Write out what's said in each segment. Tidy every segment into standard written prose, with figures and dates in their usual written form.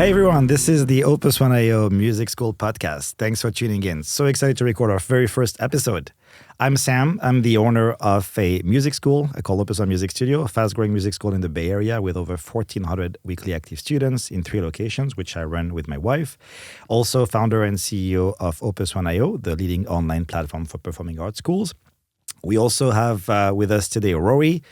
Hi, everyone. This is the Opus1 IO Music School podcast. Thanks for tuning in. So excited to record our very first episode. I'm Sam. I'm the owner of a music school called Opus1 Music Studio, a fast-growing music school in the Bay Area with over 1,400 weekly active students in 3 locations, which I run with my wife. Also founder and CEO of Opus1 IO, the leading online platform for performing arts schools. We also have with us today Rory,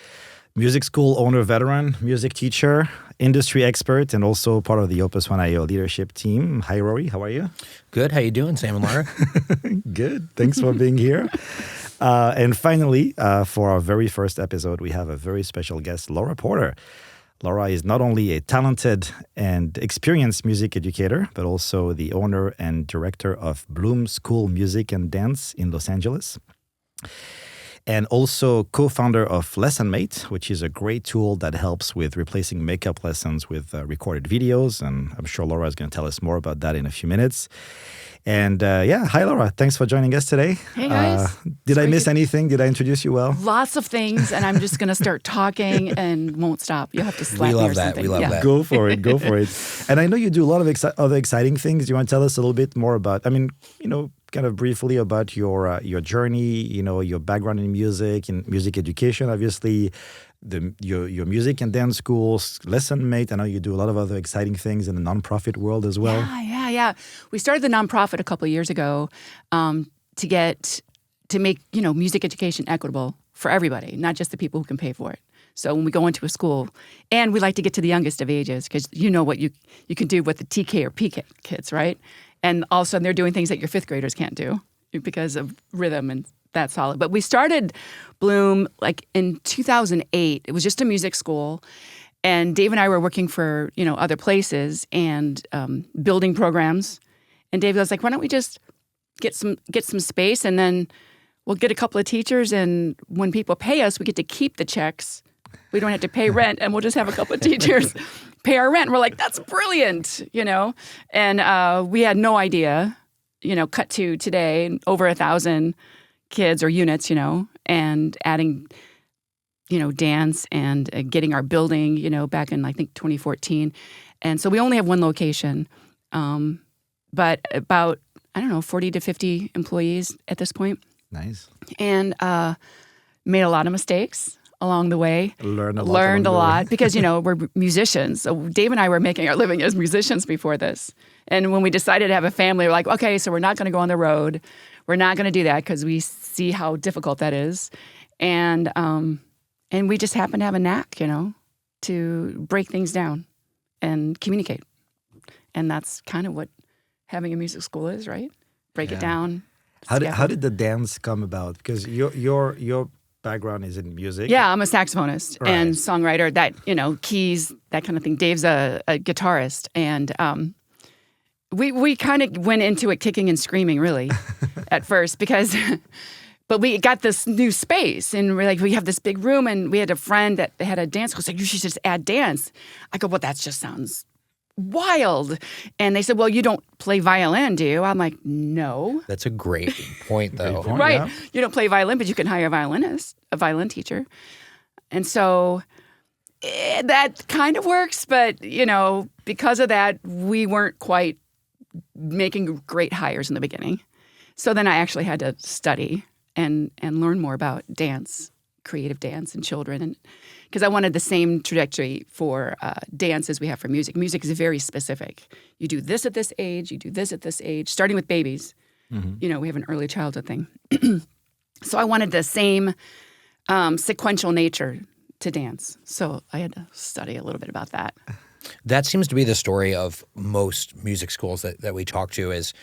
music school owner, veteran, music teacher, industry expert, and also part of the Opus1 IO leadership team. Hi, Rory. How are you? Good. How you doing, Sam and Laura? Good. Thanks for being here. And finally, for our very first episode, we have a very special guest, Laura Porter. Laura is not only a talented and experienced music educator, but also the owner and director of Bloom School Music and Dance in Los Angeles. And also co-founder of LessonMate, which is a great tool that helps with replacing makeup lessons with recorded videos. And I'm sure Laura is going to tell us more about that in a few minutes. And hi, Laura. Thanks for joining us today. Hey, guys. Did I miss anything? Did I introduce you well? Lots of things, and I'm just going to start talking and won't stop. You'll have to slap We me love or that. something. We love that. Go for it. Go for it. And I know you do a lot of other exciting things. Do you want to tell us a little bit more about, kind of briefly about your journey, your background in music education, obviously, your music and dance schools, LessonMate. I know you do a lot of other exciting things in the nonprofit world as well. Yeah. We started the nonprofit a couple of years ago to make music education equitable for everybody, not just the people who can pay for it. So when we go into a school, and we like to get to the youngest of ages, because you know what you can do with the TK or PK kids, right? And all of a sudden they're doing things that your 5th graders can't do because of rhythm and that's solid. But we started Bloom like in 2008. It was just a music school. And Dave and I were working for, other places and building programs. And Dave was like, why don't we just get some space and then we'll get a couple of teachers, and when people pay us, we get to keep the checks. We don't have to pay rent, and we'll just have a couple of teachers pay our rent. We're like, that's brilliant, And we had no idea, cut to today, over 1,000 kids or units, and adding, dance and getting our building, back in, I think, 2014. And so we only have one location, but about, 40 to 50 employees at this point. Nice. And made a lot of mistakes along the way. Learned a lot because, we're musicians. So Dave and I were making our living as musicians before this. And when we decided to have a family, we're like, okay, so we're not going to go on the road. We're not going to do that because we see how difficult that is. And we just happen to have a knack, to break things down and communicate. And that's kind of what having a music school is, right? Break it down. How did the dance come about? Because your background is in music. Yeah, I'm a saxophonist and songwriter. That keys, that kind of thing. Dave's a guitarist, and we kind of went into it kicking and screaming, really, at first because. But we got this new space, and we're like, we have this big room, and we had a friend that had a dance school. Like, you should just add dance. I go, well, that just sounds wild. And they said, well, you don't play violin, do you? I'm like, no. That's a great point, though. Right. Yeah. You don't play violin, but you can hire a violin teacher. And so that kind of works. But, because of that, we weren't quite making great hires in the beginning. So then I actually had to study and learn more about dance, creative dance and children. And because I wanted the same trajectory for dance as we have for music. Music is very specific. You do this at this age, you do this at this age, starting with babies. Mm-hmm. We have an early childhood thing. So I wanted the same sequential nature to dance. So I had to study a little bit about that. That seems to be the story of most music schools that we talk to is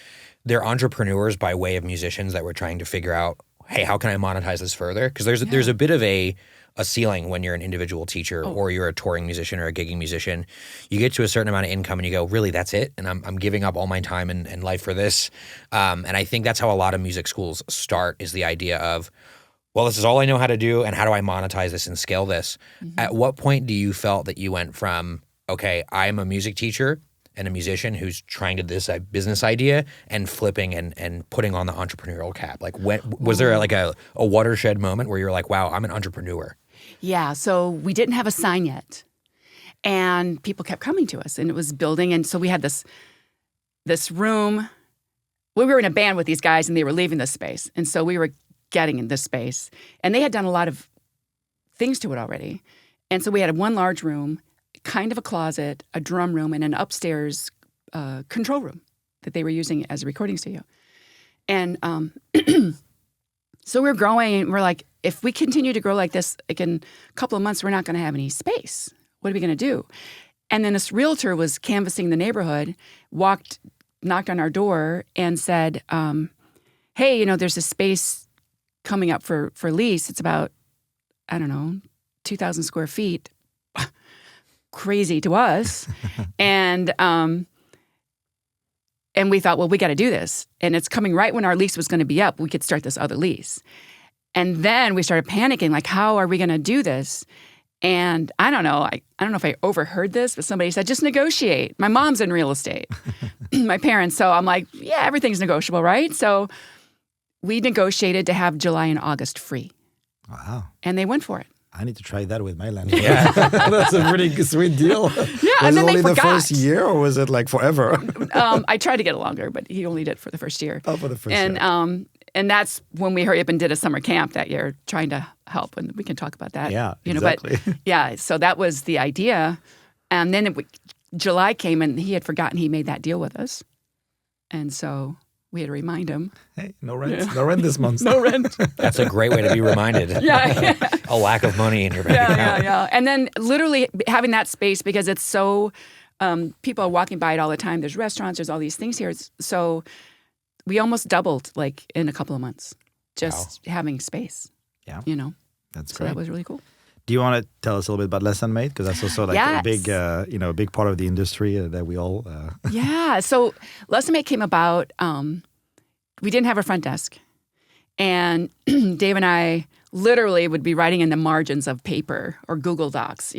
they're entrepreneurs by way of musicians that were trying to figure out, hey, how can I monetize this further? Because there's a bit of a ceiling when you're an individual teacher or you're a touring musician or a gigging musician. You get to a certain amount of income and you go, really, that's it? And I'm giving up all my time and life for this. And I think that's how a lot of music schools start is the idea of, well, this is all I know how to do and how do I monetize this and scale this? Mm-hmm. At what point do you felt that you went from, okay, I'm a music teacher and a musician who's trying to do this business idea and flipping and putting on the entrepreneurial cap? Like, was there like a watershed moment where you're like, wow, I'm an entrepreneur? Yeah, so we didn't have a sign yet. And people kept coming to us, and it was building. And so we had this room. We were in a band with these guys, and they were leaving this space. And so we were getting in this space. And they had done a lot of things to it already. And so we had one large room, kind of a closet, a drum room, and an upstairs control room that they were using as a recording studio. And so we're growing, and we're like, if we continue to grow like this, like in a couple of months, we're not going to have any space. What are we going to do? And then this realtor was canvassing the neighborhood, knocked on our door and said, hey, you know, there's a space coming up for lease. It's about, 2,000 square feet. Crazy to us. And we thought, well, we got to do this. And it's coming right when our lease was going to be up. We could start this other lease. And then we started panicking, like, how are we going to do this? And I don't know if I overheard this, but somebody said, just negotiate. My mom's in real estate, my parents. So I'm like, yeah, everything's negotiable, right? So we negotiated to have July and August free. Wow. And they went for it. I need to try that with my landlord. Yeah. That's a pretty sweet deal. Yeah, Was and then it only they the forgot. first year, or was it like forever? I tried to get it longer, but he only did it for the first year. Oh, for the first year. And that's when we hurried up and did a summer camp that year, trying to help. And we can talk about that. Yeah, But yeah, so that was the idea. And then July came, and he had forgotten he made that deal with us. And so we had to remind him. Hey, no rent. Yeah. No rent this month. No rent. That's a great way to be reminded. Yeah. A lack of money in your bank account. Yeah. And then literally having that space, because it's so, people are walking by it all the time. There's restaurants, there's all these things here. So we almost doubled, like, in a couple of months, just having space. Yeah. So That's great. that was really cool. Do you want to tell us a little bit about LessonMate? Because that's also like Yes. a big part of the industry that we all. Yeah. So LessonMate came about. We didn't have a front desk, and Dave and I literally would be writing in the margins of paper or Google Docs.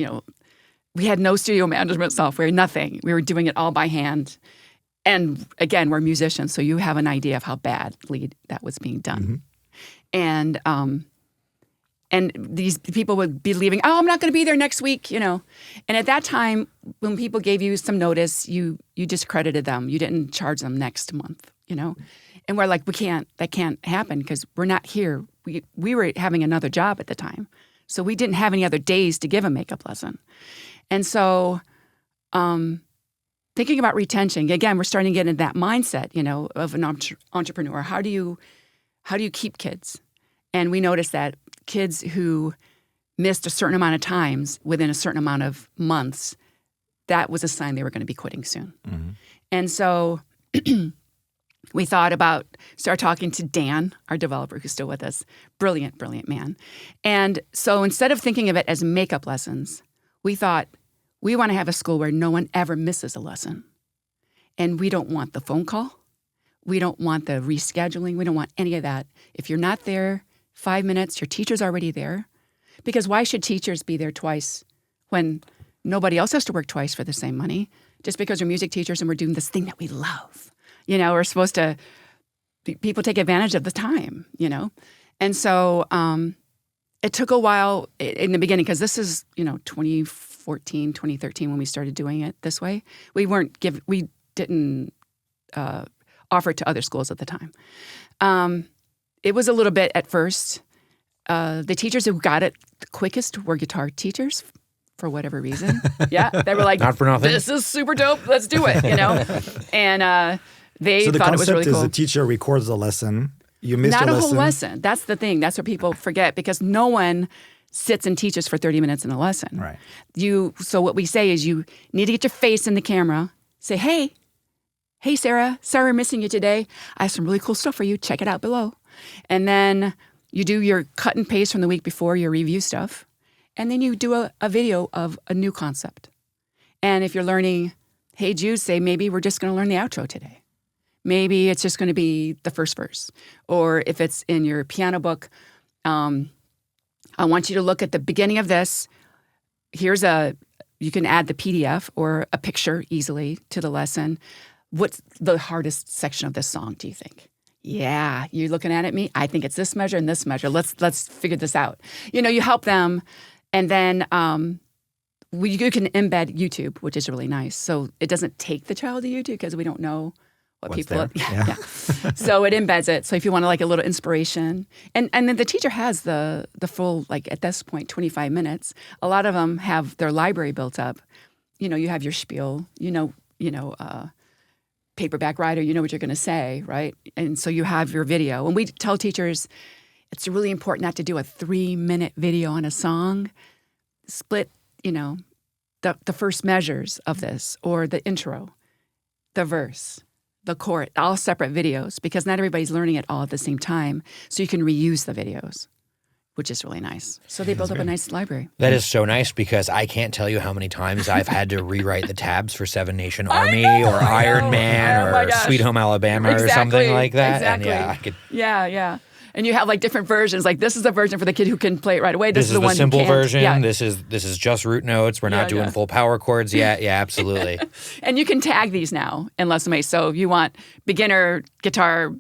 We had no studio management software, nothing. We were doing it all by hand. And again, we're musicians, so you have an idea of how badly that was being done. Mm-hmm. And these people would be leaving, oh, I'm not going to be there next week, And at that time, when people gave you some notice, you discredited them. You didn't charge them next month, And we're like, that can't happen because we're not here. We were having another job at the time. So we didn't have any other days to give a makeup lesson. And so thinking about retention, again, we're starting to get into that mindset, of an entrepreneur. How do you keep kids? And we noticed that kids who missed a certain amount of times within a certain amount of months, that was a sign they were going to be quitting soon. Mm-hmm. And so we started talking to Dan, our developer who's still with us. Brilliant, brilliant man. And so instead of thinking of it as makeup lessons, we thought, we want to have a school where no one ever misses a lesson. And we don't want the phone call. We don't want the rescheduling. We don't want any of that. If you're not there 5 minutes, your teacher's already there. Because why should teachers be there twice when nobody else has to work twice for the same money? Just because we're music teachers and we're doing this thing that we love. We're supposed to, people take advantage of the time, And so it took a while in the beginning, because this is, 2014, 2013 when we started doing it this way. We didn't offer it to other schools at the time. It was a little bit at first. The teachers who got it the quickest were guitar teachers, for whatever reason. Yeah, they were like, not for nothing. This is super dope. Let's do it, And they thought it was really cool. So the concept is the teacher records the lesson. You missed not a a lesson. whole lesson. That's the thing. That's what people forget, because no one sits and teaches for 30 minutes in a lesson. Right. So what we say is you need to get your face in the camera. Say, hey, Sarah. Sorry we're missing you today. I have some really cool stuff for you. Check it out below. And then you do your cut and paste from the week before, your review stuff. And then you do a video of a new concept. And if you're learning Hey Jude, say maybe we're just going to learn the outro today. Maybe it's just going to be the first verse. Or if it's in your piano book, I want you to look at the beginning of this. You can add the PDF or a picture easily to the lesson. What's the hardest section of this song, do you think? Yeah, you're looking at me. I think it's this measure and this measure. Let's figure this out. You help them. And then you can embed YouTube, which is really nice. So it doesn't take the child to YouTube because we don't know what What's people. there? Yeah. So it embeds it. So if you want to like a little inspiration, and then the teacher has the full, like at this point, 25 minutes. A lot of them have their library built up. You have your spiel. Paperback writer. You know what you're going to say, right? And so you have your video. And we tell teachers it's really important not to do a 3-minute video on a song. Split, the first measures of this, or the intro, the verse, the chorus, all separate videos, because not everybody's learning it all at the same time. So you can reuse the videos, which is really nice. So they build up a nice library. That is so nice, because I can't tell you how many times I've had to rewrite the tabs for Seven Nation Army or Iron Man or Sweet Home Alabama or something like that. Exactly. And I could. Yeah. And you have like different versions. Like this is a version for the kid who can play it right away. This is the one the simple who can't. version. Yeah. This is just root notes. We're not doing full power chords yet. Yeah, absolutely. And you can tag these now in LessonMate. So you want beginner, guitar,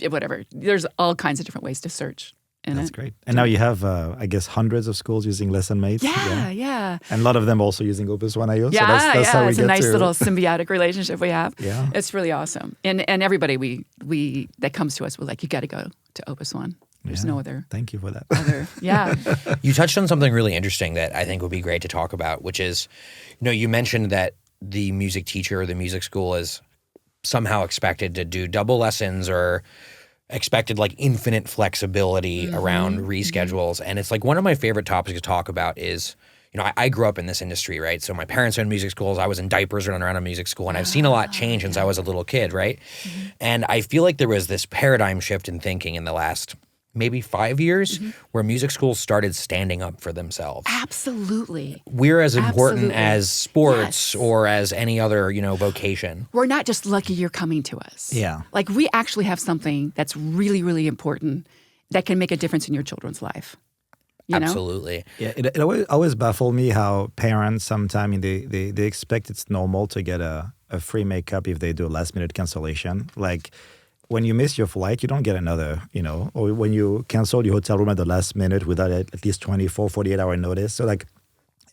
whatever. There's all kinds of different ways to search. That's great. And now you have, I guess, hundreds of schools using LessonMate. Yeah. And a lot of them also using Opus1 Yeah, so that's how we it's get a nice to... little symbiotic relationship we have. Yeah. It's really awesome. And everybody we that comes to us, we're like, you got to go to Opus1. There's no other. Thank you for that. Yeah. You touched on something really interesting that I think would be great to talk about, which is, you mentioned that the music teacher or the music school is somehow expected to do double lessons or expected like infinite flexibility around reschedules. And it's like one of my favorite topics to talk about is, I grew up in this industry, right? So my parents were in music schools. I was in diapers running around in music school, and I've seen a lot change since I was a little kid, right? And I feel like there was this paradigm shift in thinking in the last maybe 5 years where music schools started standing up for themselves. Absolutely. We're as important as sports or as any other, vocation. We're not just lucky you're coming to us. Yeah. Like we actually have something that's really, really important that can make a difference in your children's life. Absolutely. Yeah, it always baffled me how parents sometimes they expect it's normal to get a free makeup if they do a last-minute cancellation. Like, when you miss your flight, you don't get another, or when you cancel your hotel room at the last minute without at least 24, 48-hour notice. So like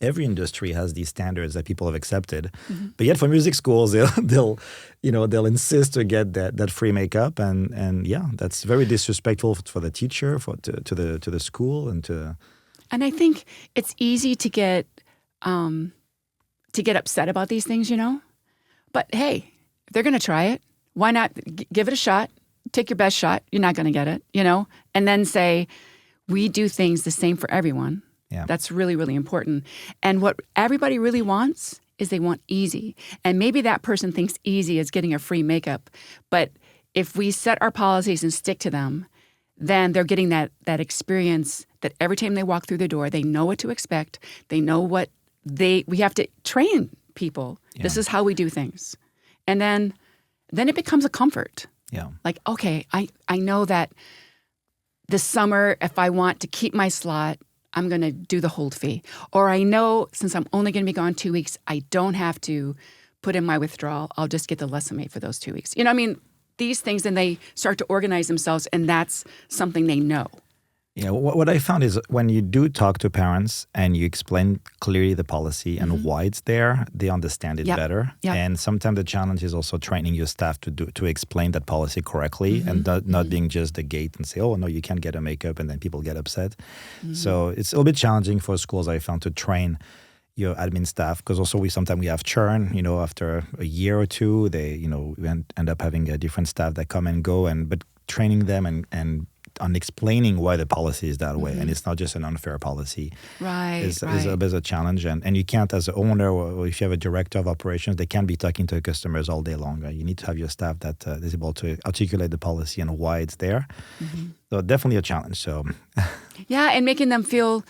every industry has these standards that people have accepted. But yet for music schools, they'll insist to get that free makeup. And that's very disrespectful for the teacher, to the school and to... And I think it's easy to get upset about these things, But hey, if they're going to try it, why not give it a shot? Take your best shot. You're not going to get it, And then say, we do things the same for everyone. Yeah. That's really, really important. And what everybody really wants is they want easy. And maybe that person thinks easy is getting a free makeup. But if we set our policies and stick to them, then they're getting that experience that every time they walk through the door, they know what to expect. They know we have to train people. Yeah. This is how we do things. And then it becomes a comfort. Yeah. Like, okay, I know that this summer, if I want to keep my slot, I'm going to do the hold fee. Or I know since I'm only going to be gone 2 weeks, I don't have to put in my withdrawal. I'll just get the LessonMate for those 2 weeks. These things, and they start to organize themselves, and that's something they know. Yeah, what I found is when you do talk to parents and you explain clearly the policy and why it's there, they understand it better. Yep. And sometimes the challenge is also training your staff to explain that policy correctly and not being just the gate and say, oh, no, you can't get a makeup, and then people get upset. So it's a little bit challenging for schools, I found, to train your admin staff, because also sometimes we have churn, after a year or two, they, we end up having a different staff that come and go, but training them and on explaining why the policy is that way, and it's not just an unfair policy, is a bit of a challenge. And you can't, as an owner or if you have a director of operations, they can't be talking to customers all day long. You need to have your staff that is able to articulate the policy and why it's there. So definitely a challenge. So yeah, and making them feel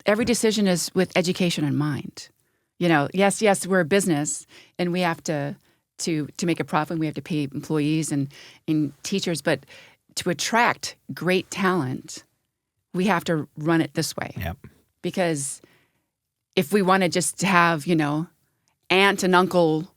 every decision is with education in mind. Yes, we're a business, and we have to make a profit. We have to pay employees and teachers, but to attract great talent, we have to run it this way. Yep. Because if we want to just have, aunt and uncle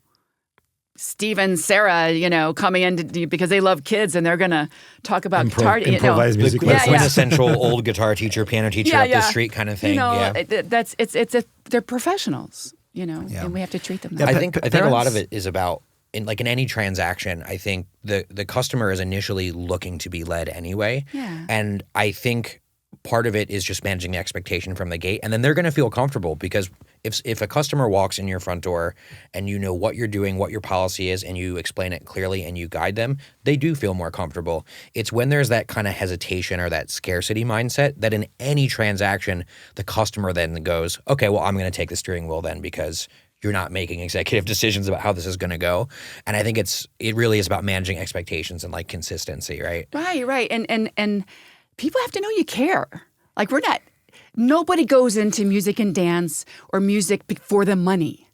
Steve and Sarah, coming in because they love kids and they're going to talk about guitar. Improvised music The lessons. quintessential old guitar teacher, piano teacher up the street kind of thing. They're professionals, and we have to treat them that I way. think a lot of it is about in any transaction. I think the customer is initially looking to be led anyway, and I think part of it is just managing the expectation from the gate, and then they're going to feel comfortable because if a customer walks in your front door and you know what you're doing, what your policy is, and you explain it clearly and you guide them, they do feel more comfortable. It's when there's that kind of hesitation or that scarcity mindset that in any transaction, the customer then goes, okay, well, I'm going to take the steering wheel then because you're not making executive decisions about how this is going to go. And I think it really is about managing expectations and like consistency, right? Right. And people have to know you care. Like nobody goes into music and dance or music for the money.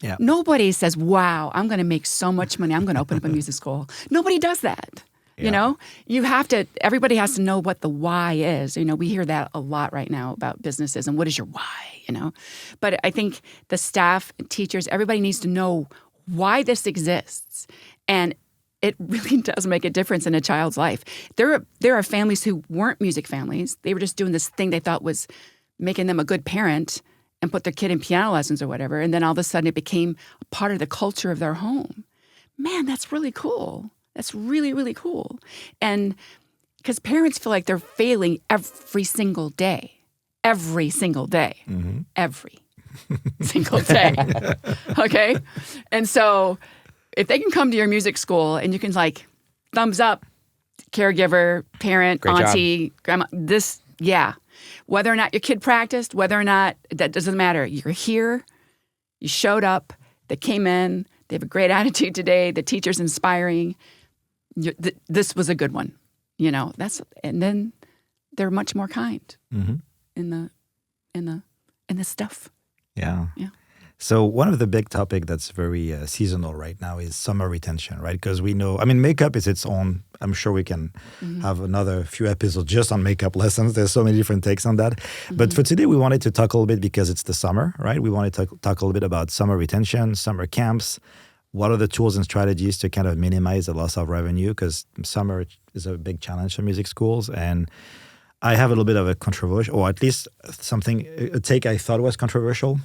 Yeah. Nobody says, wow, I'm going to make so much money. I'm going to open up a music school. Nobody does that. Yeah. Everybody has to know what the why is. We hear that a lot right now about businesses and what is your why, But I think the staff, teachers, everybody needs to know why this exists. And it really does make a difference in a child's life. There are families who weren't music families. They were just doing this thing they thought was making them a good parent and put their kid in piano lessons or whatever. And then all of a sudden it became a part of the culture of their home. Man, that's really cool. That's really, really cool. And because parents feel like they're failing every single day. Every single day. Mm-hmm. Every single day. Okay? And so if they can come to your music school and you can thumbs up, caregiver, parent, Great auntie, grandma, whether or not your kid practiced, whether or not, that doesn't matter. You're here, you showed up, they came in, they have a great attitude today, the teacher's inspiring. This was a good one, and then they're much more kind in the stuff. Yeah. So one of the big topic that's very seasonal right now is summer retention, right? Because we know, makeup is its own. I'm sure we can have another few episodes just on makeup lessons. There's so many different takes on that. But for today, we wanted to talk a little bit because it's the summer, right? We wanted to talk a little bit about summer retention, summer camps. What are the tools and strategies to kind of minimize the loss of revenue? Because summer is a big challenge for music schools. And I have a little bit of a controversial, or at least a take I thought was controversial.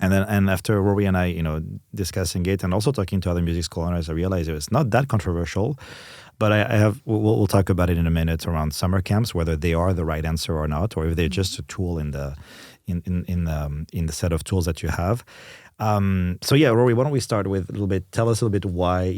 And after Rory and I, discussing it and also talking to other music school owners, I realized it was not that controversial. But we'll talk about it in a minute around summer camps, whether they are the right answer or not, or if they're just a tool in the set of tools that you have. Rory, why don't we start with tell us a little bit why,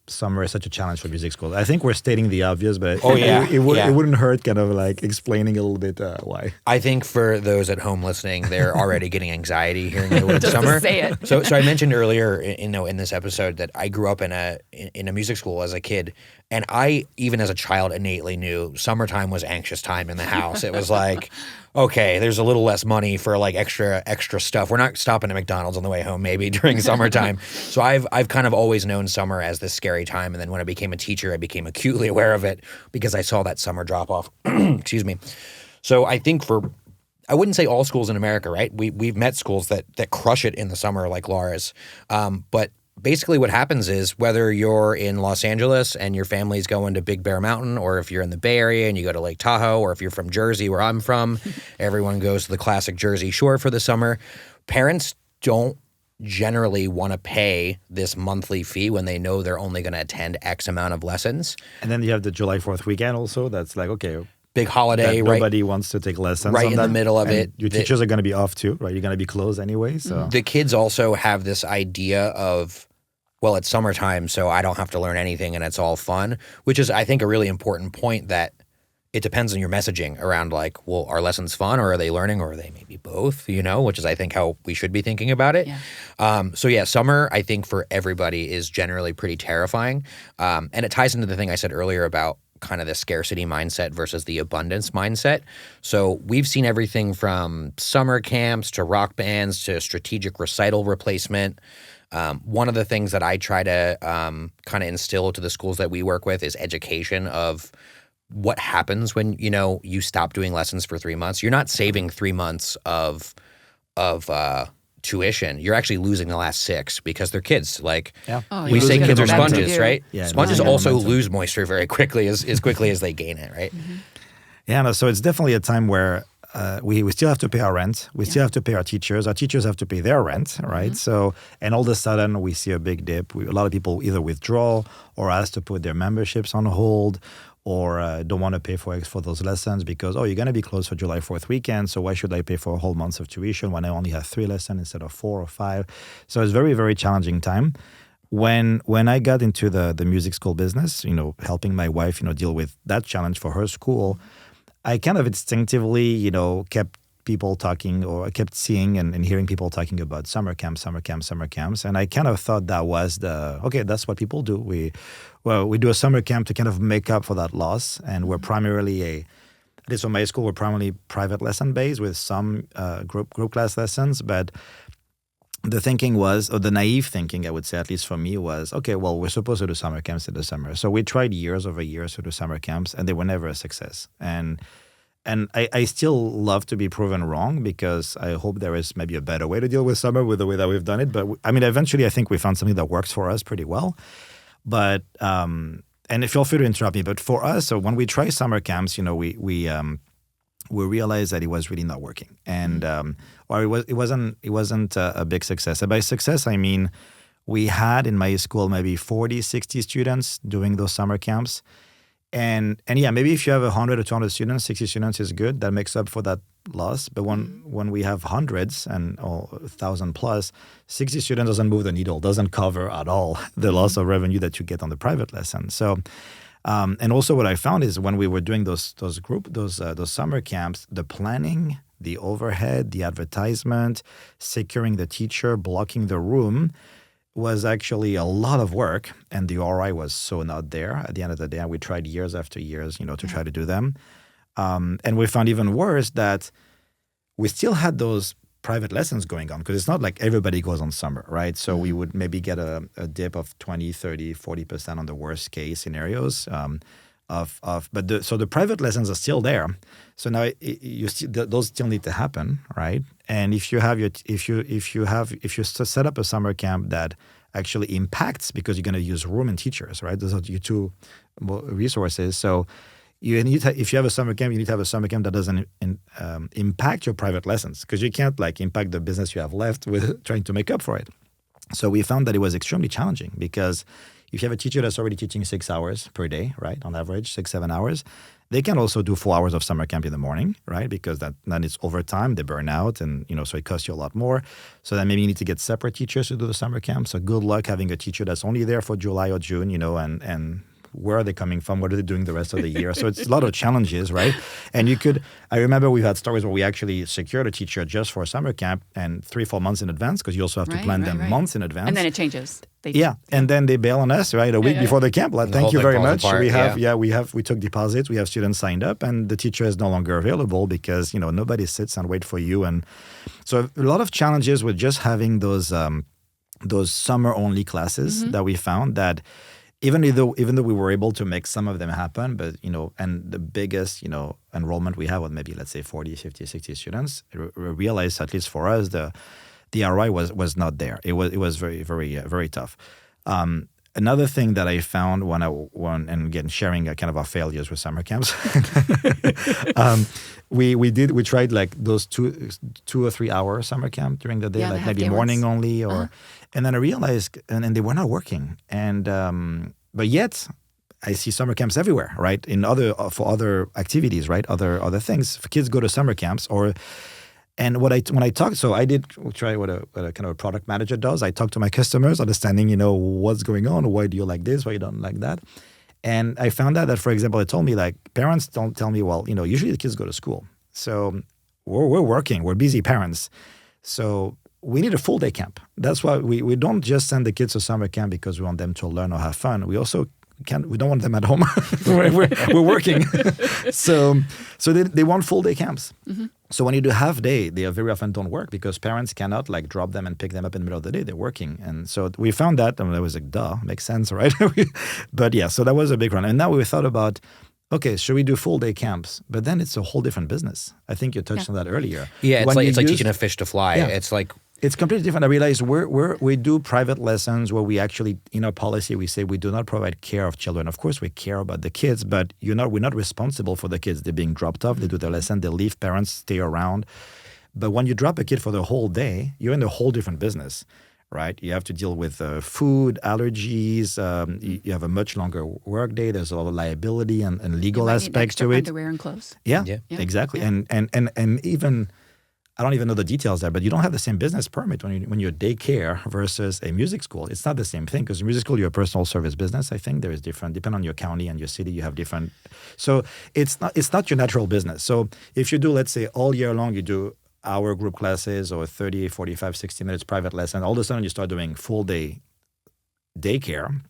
summer is such a challenge for music schools. I think we're stating the obvious, but it wouldn't hurt kind of explaining a little bit why. I think for those at home listening, they're already getting anxiety hearing the word Just summer. to say it. So I mentioned earlier, in this episode that I grew up in a music school as a kid, and I, even as a child, innately knew summertime was anxious time in the house. It was like, okay, there's a little less money for extra stuff. We're not stopping at McDonald's on the way home maybe during summertime. So I've kind of always known summer as this scary time. And then when I became a teacher, I became acutely aware of it because I saw that summer drop off. Excuse me. So I think I wouldn't say all schools in America, right? We've met schools that crush it in the summer like Laura's. But basically what happens is whether you're in Los Angeles and your family's going to Big Bear Mountain, or if you're in the Bay Area and you go to Lake Tahoe, or if you're from Jersey where I'm from, everyone goes to the classic Jersey Shore for the summer. Parents don't generally want to pay this monthly fee when they know they're only going to attend X amount of lessons. And then you have the July 4th weekend also. That's okay. Big holiday, right? Nobody wants to take lessons. Right in the middle of it. Your teachers are going to be off too, right? You're going to be closed anyway. So the kids also have this idea of, well, it's summertime, so I don't have to learn anything and it's all fun, which is, I think, a really important point that it depends on your messaging around well, are lessons fun or are they learning or are they maybe both, which is, I think, how we should be thinking about it. Yeah. Summer, I think, for everybody is generally pretty terrifying. And it ties into the thing I said earlier about kind of the scarcity mindset versus the abundance mindset. So we've seen everything from summer camps to rock bands to strategic recital replacement. One of the things that I try to kind of instill to the schools that we work with is education of what happens when, you stop doing lessons for 3 months. You're not saving 3 months of tuition, you're actually losing the last 6 because they're kids. Like Oh, we yeah. say Losing kids are the momentum. sponges, right? Yeah, Sponges losing the also momentum. lose moisture very quickly as quickly as they gain it, right? Yeah, no, so it's definitely a time where we still have to pay our rent. We still have to pay our teachers. Our teachers have to pay their rent, right? So, and all of a sudden we see a big dip. A lot of people either withdraw or ask to put their memberships on hold or don't want to pay for those lessons because, you're going to be closed for July 4th weekend, so why should I pay for a whole month of tuition when I only have 3 lessons instead of 4 or 5? So it's very, very challenging time. When I got into the music school business, helping my wife, deal with that challenge for her school, I kind of instinctively, kept people talking or I kept seeing and hearing people talking about summer camps. And I kind of thought that was that's what people do. We do a summer camp to kind of make up for that loss. And we're primarily at least for my school, we're primarily private lesson based with some group class lessons. But the thinking was, or the naive thinking, I would say, at least for me, was, we're supposed to do summer camps in the summer. So we tried years over years to do summer camps, and they were never a success. And I still love to be proven wrong because I hope there is maybe a better way to deal with summer with the way that we've done it. But eventually I think we found something that works for us pretty well. But, and feel free to interrupt me, but for us, so when we try summer camps, we realized that it was really not working, and or it wasn't a big success. And by success, I mean we had in my school maybe 40, 60 students doing those summer camps, and yeah, maybe if you have 100 or 200 students, 60 students is good. That makes up for that loss. But when we have hundreds and 1,000 plus, 60 students doesn't move the needle, doesn't cover at all the loss of revenue that you get on the private lesson. So. And also what I found is when we were doing those summer camps, the planning, the overhead, the advertisement, securing the teacher, blocking the room was actually a lot of work. And the ROI was so not there at the end of the day. And we tried years after years, to try to do them. And we found even worse that we still had those private lessons going on because it's not like everybody goes on summer, right? So we would maybe get a dip of 20, 30, 40% on the worst case scenarios but the private lessons are still there. So now those still need to happen, right? And if you set up a summer camp that actually impacts because you're going to use room and teachers, right? Those are your 2 resources. So if you have a summer camp, you need to have a summer camp that doesn't impact your private lessons because you can't impact the business you have left with trying to make up for it. So we found that it was extremely challenging because if you have a teacher that's already teaching 6 hours per day, right, on average, 6-7 hours, they can also do 4 hours of summer camp in the morning, right, because then it's overtime, they burn out, and so it costs you a lot more. So then maybe you need to get separate teachers to do the summer camp. So good luck having a teacher that's only there for July or June, and where are they coming from? What are they doing the rest of the year? So it's a lot of challenges, right? And I remember we've had stories where we actually secured a teacher just for a summer camp and 3-4 months in advance because you also have to plan them months in advance. And then it changes. And then they bail on us, right? A week before the camp. Like, thank you very much. We took deposits, we have students signed up, and the teacher is no longer available because, nobody sits and wait for you. And so a lot of challenges with just having those summer-only classes that we found that even though we were able to make some of them happen, but, and the biggest, enrollment we have was maybe, let's say 40, 50, 60 students, we realized, at least for us, the ROI was not there. It was very, very, very tough. Another thing that I found when and again, sharing kind of our failures with summer camps, we tried those 2 or 3 hour summer camp during the day, maybe morning only, and then I realized, and they were not working. And but yet I see summer camps everywhere, right? For other activities, right? Other things. Kids go to summer camps And when I talked, so I did try what a kind of a product manager does. I talk to my customers, understanding, what's going on. Why do you like this? Why you don't like that? And I found out that, for example, it told me parents don't tell me, well, usually the kids go to school. So we're working, we're busy parents. So we need a full day camp. That's why we don't just send the kids to summer camp because we want them to learn or have fun. We also we don't want them at home. we're working. So they want full day camps. Mm-hmm. So when you do half day, they very often don't work because parents cannot drop them and pick them up in the middle of the day. They're working. And so we found that, and I was duh, makes sense, right? But yeah, so that was a big run. And now we thought about, okay, should we do full day camps? But then it's a whole different business. I think you touched on that earlier. Yeah, it's like teaching a fish to fly. Yeah. It's like It's completely different. I realize we do private lessons where we actually, in our policy, we say we do not provide care of children. Of course, we care about the kids, but we're not responsible for the kids. They're being dropped off. They do their lesson. They leave. Parents stay around. But when you drop a kid for the whole day, you're in a whole different business, right? You have to deal with food, allergies. You have a much longer work day. There's a lot of liability and legal aspects to it. Underwear and clothes. Yeah. Exactly. Yeah. And even, I don't even know the details there, but you don't have the same business permit when you're daycare versus a music school. It's not the same thing because music school, you're a personal service business. I think there is different, depending on your county and your city, you have different. So it's not your natural business. So if you do, let's say all year long, you do hour group classes or 30, 45, 60 minutes private lesson, all of a sudden you start doing full day daycare,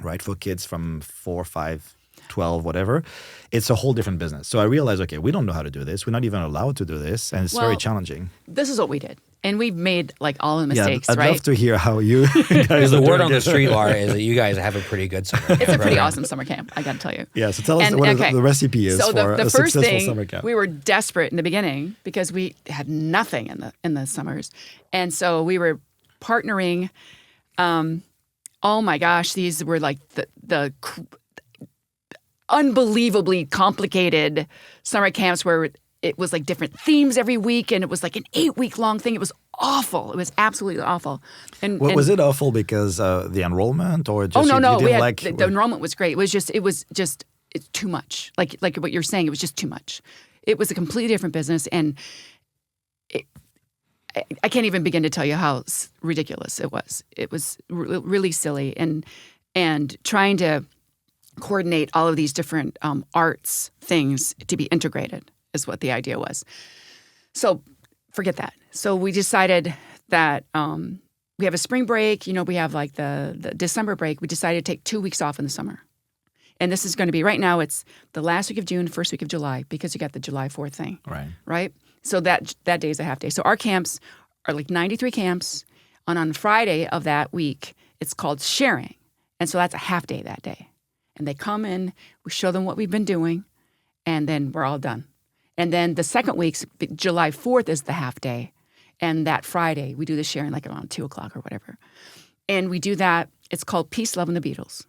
right, for kids from 4, 5, 12, whatever, it's a whole different business. So I realized, okay, we don't know how to do this. We're not even allowed to do this. And it's very challenging. This is what we did. And we've made like all the mistakes, I'd right? love to hear how you guys Because the word on the street, Laura, is that you guys have a pretty good summer camp. It's a pretty awesome summer camp, I got to tell you. Yeah, so tell us what the recipe is so for the a first successful thing, summer camp. We were desperate in the beginning because we had nothing in the summers. And so we were partnering. Oh my gosh, these were like the unbelievably complicated summer camps where it was like different themes every week, and it was like an 8-week long thing. It was awful. It was absolutely awful. And was it awful because the enrollment, or just no. you didn't like The enrollment was great. It was just it's too much. Like what you're saying, it was just too much. It was a completely different business, and I can't even begin to tell you how ridiculous it was. It was really silly, and trying to coordinate all of these different arts things to be integrated is what the idea was. So forget that. So we decided that we have a spring break. We have like the December break. We decided to take 2 weeks off in the summer. And this is going to be, right now, it's the last week of June, first week of July, because you got the July 4th thing. Right? So that day is a half day. So our camps are like 93 camps. And on Friday of that week, it's called sharing. And so that's a half day that day. And they come in, we show them what we've been doing, and then we're all done. And then the second week's, July 4th is the half day. And that Friday, we do the sharing like around 2 o'clock or whatever. And we do that. It's called Peace, Love, and the Beatles.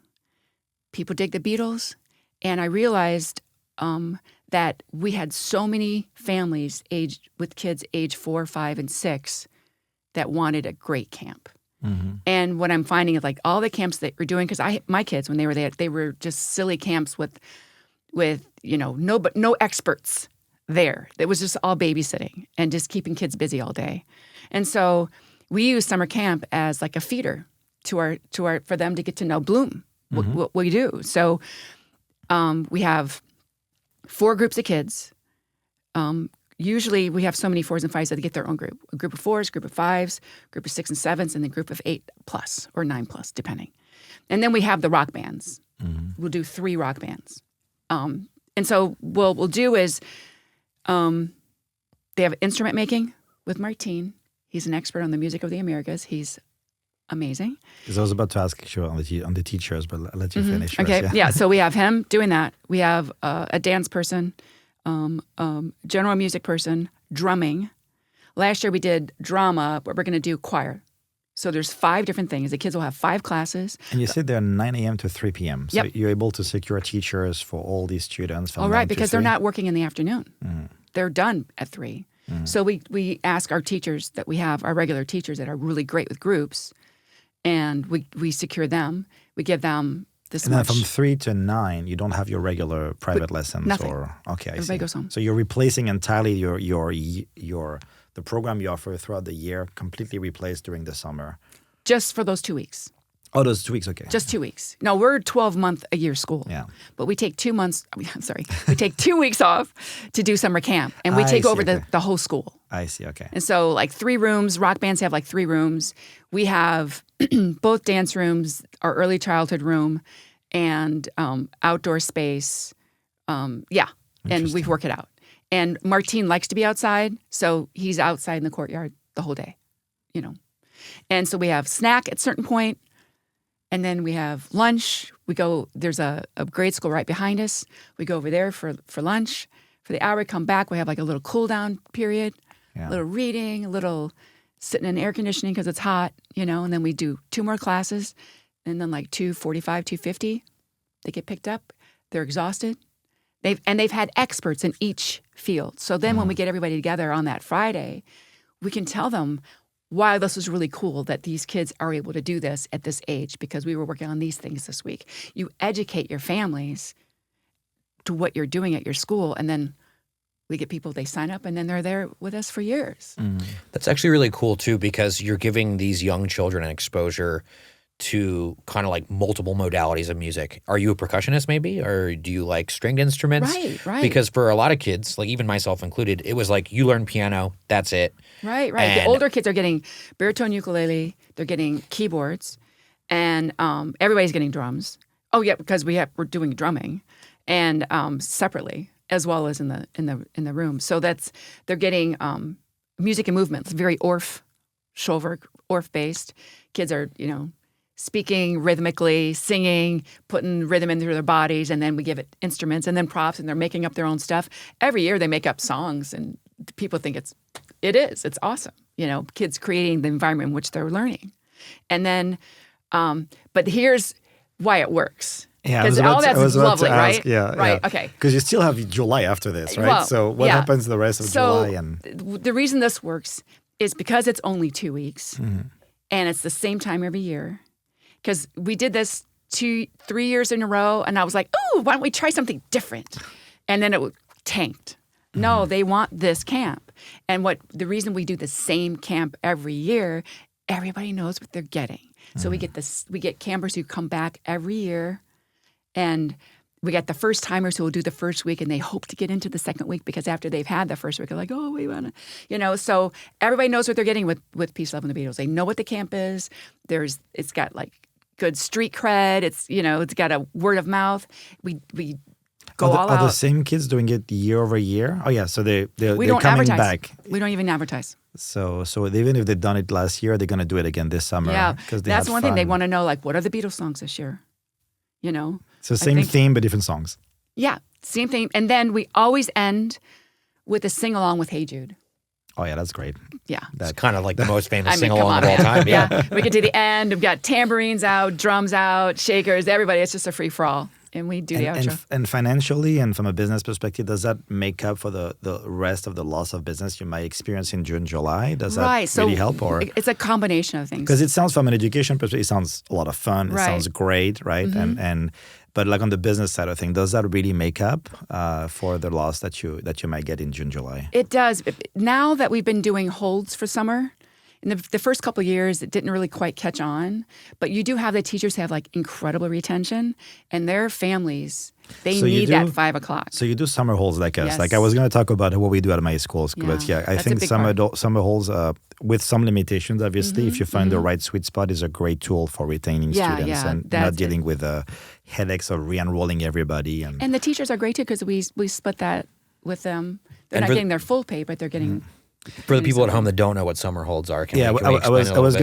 People dig the Beatles. And I realized that we had so many families with kids age 4, 5, and 6 that wanted a great camp. Mm-hmm. And what I'm finding is like all the camps that we're doing, because my kids, when they were there, they were just silly camps with no experts there. It was just all babysitting and just keeping kids busy all day. And so we use summer camp as like a feeder to our for them to get to know Bloom, what we do. So we have 4 groups of kids. Usually we have so many 4s and 5s that they get their own group. A group of 4s, group of 5s, group of 6 and 7s, and then a group of 8 plus or 9 plus, depending. And then we have the rock bands. Mm-hmm. We'll do 3 rock bands. And so what we'll do is they have instrument making with Martin. He's an expert on the music of the Americas. He's amazing. Because I was about to ask you on the teachers, but I'll let you finish first. Okay, yeah. So we have him doing that. We have a dance person, general music person, drumming. Last year we did drama, but we're going to do choir. So there's 5 different things. The kids will have 5 classes. And you said they're 9 a.m. to 3 p.m. So yep. You're able to secure teachers for all these students from 9 right, to because 3? they're not working in the afternoon. Mm. They're done at 3. Mm. So we ask our teachers that we have, our regular teachers that are really great with groups, and we secure them. We give them this much. And then from 3 to 9, you don't have your regular private lessons? Nothing. Okay, I Everybody see. goes home. So you're replacing entirely the program you offer throughout the year, completely replaced during the summer. Just for those 2 weeks. Oh, those 2 weeks, okay. Just 2 weeks. No, we're a 12-month-a-year school. Yeah. But we take 2 months, we take 2 weeks off to do summer camp. And we take over the whole school. I see, okay. And so like 3 rooms, rock bands have like 3 rooms. We have both dance rooms, our early childhood room, and outdoor space. And we work it out. And Martine likes to be outside, so he's outside in the courtyard the whole day, And so we have snack at a certain point, and then we have lunch. There's a grade school right behind us. We go over there for lunch. For the hour, we come back. We have like a little cool down period, a little reading, a little sitting in air conditioning because it's hot, and then we do 2 more classes, and then like 2:45, 2:50, they get picked up. They're exhausted. They've had experts in each field. So then when we get everybody together on that Friday, we can tell them why this is really cool that these kids are able to do this at this age because we were working on these things this week. You educate your families to what you're doing at your school, and then we get people, they sign up, and then they're there with us for years. That's actually really cool, too, because you're giving these young children an exposure to kind of like multiple modalities of music. Are you a percussionist maybe? Or do you like stringed instruments? Right. Because for a lot of kids, like even myself included, it was like you learn piano, that's it. Right. And the older kids are getting baritone ukulele, they're getting keyboards, and everybody's getting drums. Oh yeah, because we're doing drumming, and separately as well as in the room. So they're getting music and movement. It's very Orff based. Kids are speaking rhythmically, singing, putting rhythm into their bodies, and then we give it instruments and then props, and they're making up their own stuff. Every year they make up songs, and people think it's awesome. Kids creating the environment in which they're learning. And then, but here's why it works. Yeah, because all that's lovely, right? Ask, yeah, right. Yeah. Okay. Because you still have July after this, right? Well, so what happens the rest of July? And the reason this works is because it's only 2 weeks, and it's the same time every year. Because we did this 3 years in a row, and I was like, "Ooh, why don't we try something different?" And then it tanked. No, they want this camp, and the reason we do the same camp every year, everybody knows what they're getting. So we get campers who come back every year, and we got the first timers who will do the first week, and they hope to get into the second week because after they've had the first week, they're like, "Oh, we want to," So everybody knows what they're getting with Peace, Love, and the Beatles. They know what the camp is. It's got like good street cred. It's got a word of mouth. We go all out. Are the same kids doing it year over year? Oh yeah, so they're coming advertise. back. We don't even advertise. So even if they've done it last year, they're going to do it again this summer. Yeah, that's one thing they fun. want to know. Like, what are the Beatles songs this year? So same theme but different songs. Yeah, same theme. And then we always end with a sing along with "Hey Jude." Oh yeah, that's great. Yeah. It's kind of like the most famous I mean, sing-along come of all on, time. Yeah. We get to the end. We've got tambourines out, drums out, shakers, everybody. It's just a free-for-all. And we do the outro. And financially and from a business perspective, does that make up for the rest of the loss of business you might experience in June, July? Does that really help? Or it's a combination of things. Because it sounds from an education perspective, it sounds a lot of fun. It sounds great, right? But like on the business side of things, does that really make up for the loss that you might get in June, July? It does. Now that we've been doing holds for summer, in the first couple of years, it didn't really quite catch on. But you do have the teachers have like incredible retention, and their families, they need that 5 o'clock. So you do summer holds like us. Yes. Like I was going to talk about what we do at my schools. Yeah, but I that's think a big summer holds with some limitations, obviously, if you find the right sweet spot, is a great tool for retaining students and not dealing with headaches of re-enrolling everybody. And the teachers are great too because we split that with them. They're not getting their full pay, but they're getting... For the people at home that don't know what summer holds are, can we I explain was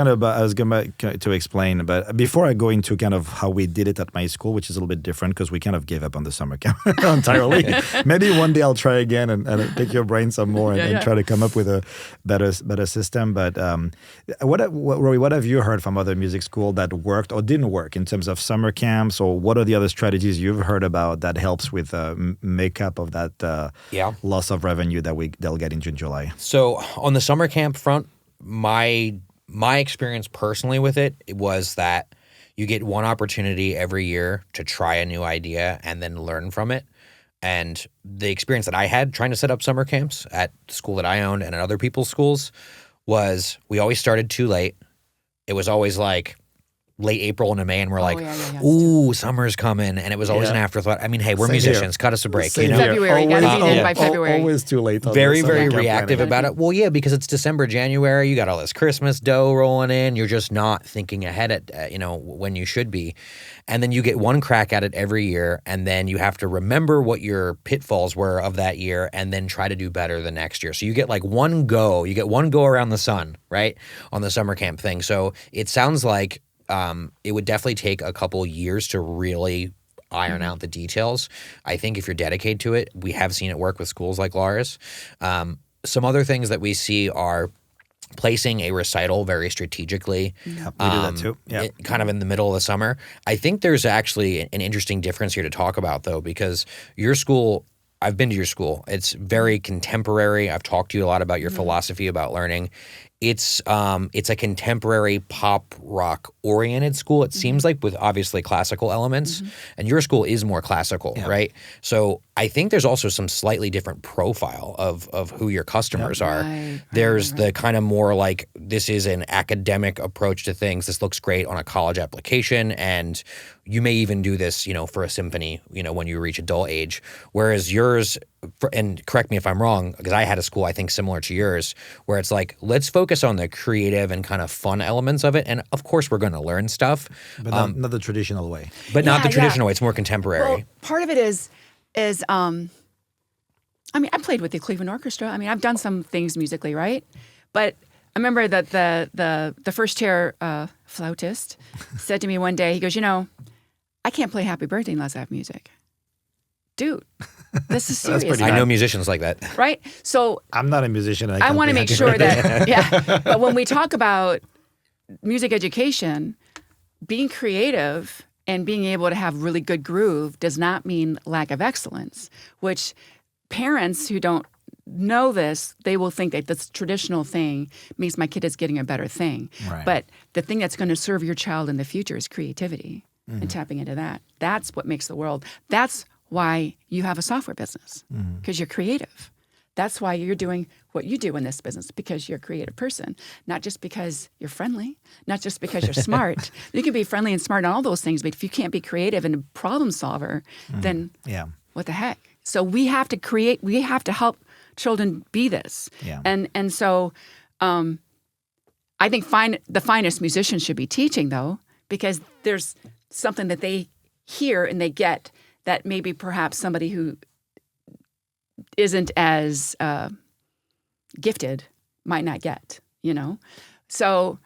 going to explain, but before I go into kind of how we did it at my school, which is a little bit different because we kind of gave up on the summer camp entirely. Maybe one day I'll try again and pick your brain some more and try to come up with a better system. But Rory, what have you heard from other music school that worked or didn't work in terms of summer camps, or what are the other strategies you've heard about that helps with makeup of that loss of revenue that they'll get in June, July? So on the summer camp front, my experience personally with it was that you get one opportunity every year to try a new idea and then learn from it. And the experience that I had trying to set up summer camps at the school that I owned and at other people's schools was we always started too late. It was always like late April into May, and we're like, ooh, summer's coming. And it was always an afterthought. I mean, hey, we're musicians. Cut us a break. February. Got to be in by February. Always too late. Very reactive about it. Well, yeah, because it's December, January. You got all this Christmas dough rolling in. You're just not thinking ahead at when you should be. And then you get one crack at it every year, and then you have to remember what your pitfalls were of that year and then try to do better the next year. So you get like one go. You get one go around the sun, right, on the summer camp thing. So it sounds like it would definitely take a couple years to really iron out the details. I think if you're dedicated to it, we have seen it work with schools like Laura's. Some other things that we see are placing a recital very strategically. Yep, we do that too. Yeah. Kind of in the middle of the summer. I think there's actually an interesting difference here to talk about, though, because your school, I've been to your school. It's very contemporary. I've talked to you a lot about your philosophy about learning. It's a contemporary pop rock oriented school. It seems like with obviously classical elements, and your school is more classical, right? So I think there's also some slightly different profile of who your customers are. There's the kind of more like, this is an academic approach to things. This looks great on a college application, and you may even do this, for a symphony, when you reach adult age. Whereas yours, and correct me if I'm wrong, because I had a school I think similar to yours, where it's like, let's focus on the creative and kind of fun elements of it, and of course we're going to learn stuff, But not the traditional way. but not the traditional way. It's more contemporary. Well, part of it is I mean, I played with the Cleveland Orchestra. I mean, I've done some things musically, right? But I remember that the first chair flautist said to me one day, he goes, I can't play Happy Birthday unless I have music. Dude, this is serious. pretty I know musicians like that. Right? So I'm not a musician. And I want to make sure that, but when we talk about music education, being creative and being able to have really good groove does not mean lack of excellence, which parents who don't know this, they will think that this traditional thing means my kid is getting a better thing. Right. But the thing that's going to serve your child in the future is creativity and tapping into that. That's what makes the world. That's why you have a software business, because you're creative. That's why you're doing what you do in this business, because you're a creative person, not just because you're friendly, not just because you're smart. You can be friendly and smart on all those things, but if you can't be creative and a problem solver, then what the heck? So we have to create, we have to help children be this. Yeah. And so I think the finest musicians should be teaching, though, because there's something that they hear and they get that maybe perhaps somebody who isn't as gifted might not get, So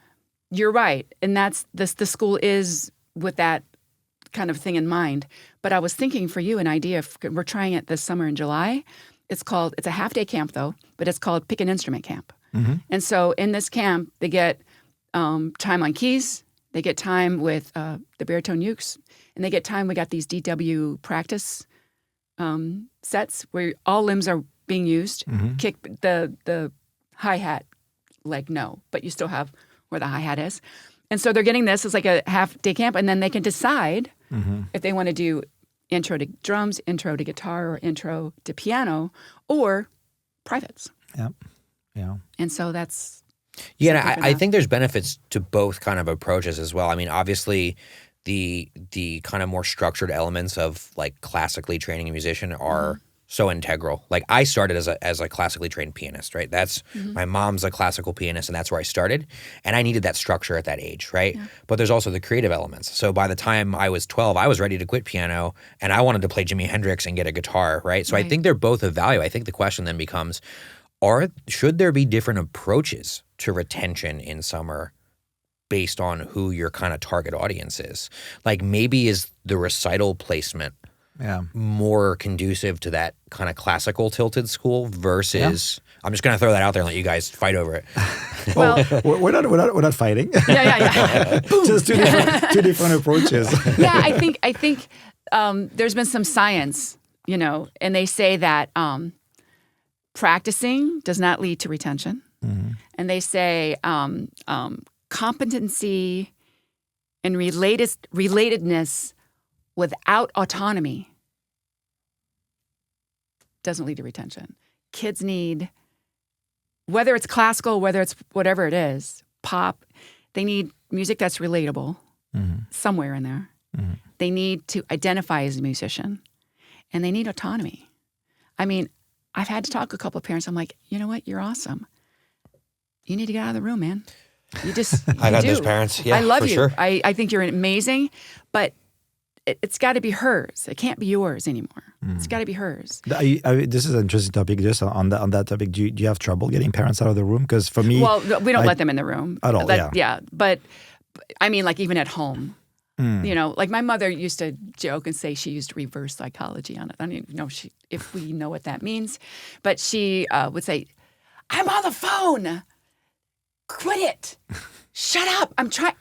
you're right. And that's the school is with that kind of thing in mind. But I was thinking for you an idea. We're trying it this summer in July. It's a half-day camp, though, but it's called Pick an Instrument Camp. And so in this camp, they get time on keys. They get time with the baritone ukes. And they get time, we got these DW practice sets where all limbs are being used. Kick the hi-hat leg, no, but you still have where the hi-hat is. And so they're getting this as like a half-day camp, and then they can decide if they want to do intro to drums, intro to guitar, or intro to piano, or privates. Yeah. Yeah. And so that's... Yeah, and I think there's benefits to both kind of approaches as well. I mean, obviously, the kind of more structured elements of like classically training a musician are so integral. Like I started as a classically trained pianist, right? That's my mom's a classical pianist, and that's where I started. And I needed that structure at that age, right? Yeah. But there's also the creative elements. So by the time I was 12, I was ready to quit piano, and I wanted to play Jimi Hendrix and get a guitar, right? So I think they're both of value. I think the question then becomes, should there be different approaches to retention in summer based on who your kind of target audience is? Like maybe is the recital placement more conducive to that kind of classical tilted school versus I'm just going to throw that out there and let you guys fight over it. Well, we're not fighting. Yeah. Just two different approaches. Yeah, I think there's been some science, and they say that practicing does not lead to retention. And they say competency and relatedness without autonomy doesn't lead to retention. Kids need, whether it's classical, whether it's whatever it is, pop, they need music that's relatable somewhere in there. They need to identify as a musician, and they need autonomy. I mean, I've had to talk to a couple of parents. I'm like, you know what? You're awesome. You need to get out of the room, man. You just, I've had those parents. Yeah, I love for you. Sure. I think you're amazing, but it's got to be hers. It can't be yours anymore. It's got to be hers. This is an interesting topic. Just on that topic, do you have trouble getting parents out of the room? Because for me, well, we don't let them in the room at all. Yeah, but I mean, like even at home. Like my mother used to joke and say she used reverse psychology on it. I don't even know if we know what that means, but she would say, "I'm on the phone. quit it. Shut up. I'm trying.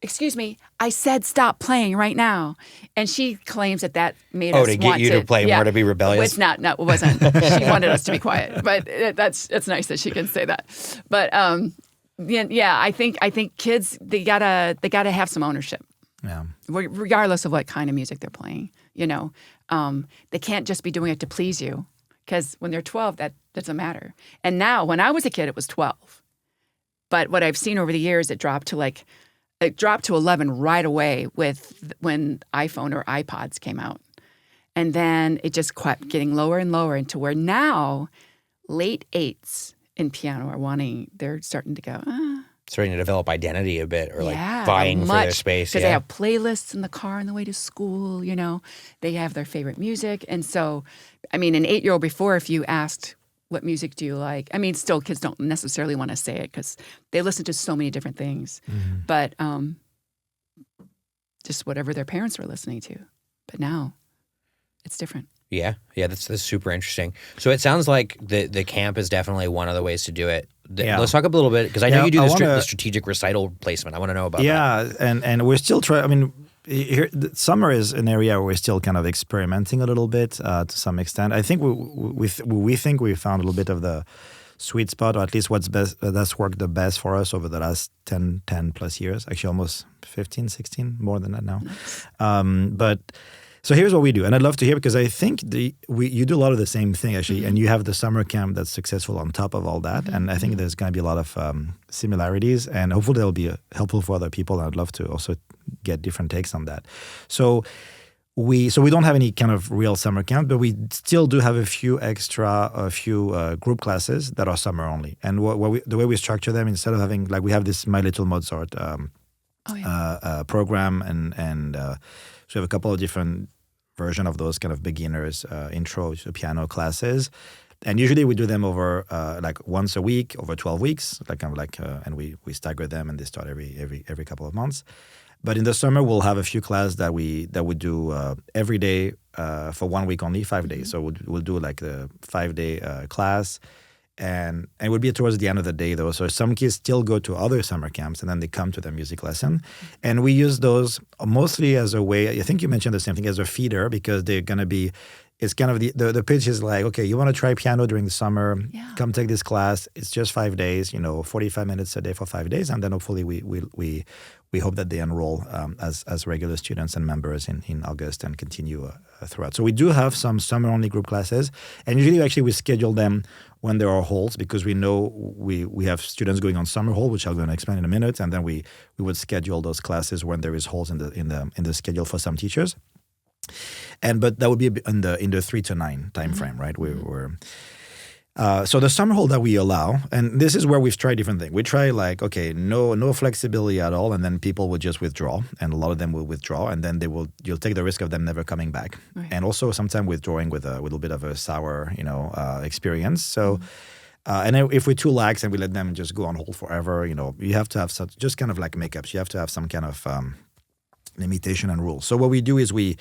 Excuse me. I said stop playing right now. And she claims that made us to get want you to play more, to be rebellious? It's not. No, it wasn't. She wanted us to be quiet. But it's nice that she can say that. But yeah, I think kids, they gotta have some ownership. Yeah. Regardless of what kind of music they're playing. They can't just be doing it to please you. Because when they're 12, that doesn't matter. And now, when I was a kid, it was 12. But what I've seen over the years, it dropped to 11 right away when iPhone or iPods came out. And then it just kept getting lower and lower into where now late 8s in piano they're starting to go, Starting to develop identity a bit, or yeah, vying for their space. Because they have playlists in the car on the way to school, They have their favorite music. And so, an 8-year-old before, if you asked, what music do you like? Still kids don't necessarily want to say it because they listen to so many different things. Mm-hmm. But just whatever their parents were listening to. But now it's different. Yeah, that's super interesting. So it sounds like the camp is definitely one of the ways to do it. Let's talk a little bit, because I know you do the strategic recital placement. I want to know about that. Yeah, and we're still trying. Here, summer is an area where we're still kind of experimenting a little bit to some extent. I think we think we found a little bit of the sweet spot, or at least that's worked the best for us over the last 10 plus years. Actually, almost 15, 16, more than that now. But so here's what we do, and I'd love to hear, because I think you do a lot of the same thing actually, and you have the summer camp that's successful on top of all that, and I think there's going to be a lot of similarities, and hopefully that'll be helpful for other people. And I'd love to also get different takes on that. So we don't have any kind of real summer camp, but we still do have a few group classes that are summer only. And the way we structure them, instead of having, we have this My Little Mozart program, and so we have a couple of different version of those kind of beginners intro to piano classes, and usually we do them over once a week over 12 weeks, and we stagger them, and they start every couple of months. But in the summer we'll have a few classes that we do every day for 1 week only, 5 days. So we'll do the 5-day class. And it would be towards the end of the day, though. So some kids still go to other summer camps, and then they come to the music lesson. And we use those mostly as a way, I think you mentioned the same thing, as a feeder, because they're going to be, it's kind of the pitch is okay, you want to try piano during the summer, come take this class. It's just 5 days, 45 minutes a day for 5 days. And then hopefully we hope that they enroll as regular students and members in August and continue throughout. So we do have some summer-only group classes, and usually actually we schedule them when there are holds, because we know we have students going on summer hold, which I'm going to explain in a minute, and then we would schedule those classes when there is holds in the schedule for some teachers. But that would be in the 3 to 9 time frame, right? So the summer hold that we allow, and this is where we've tried different things. We try no flexibility at all, and then people would just withdraw, and a lot of them will withdraw, and then you'll take the risk of them never coming back, right. And also sometimes withdrawing with a little bit of a sour, experience. So, and if we're too lax and we let them just go on hold forever, you have to have just kind of like makeups. You have to have some kind of limitation and rules. So what we do is we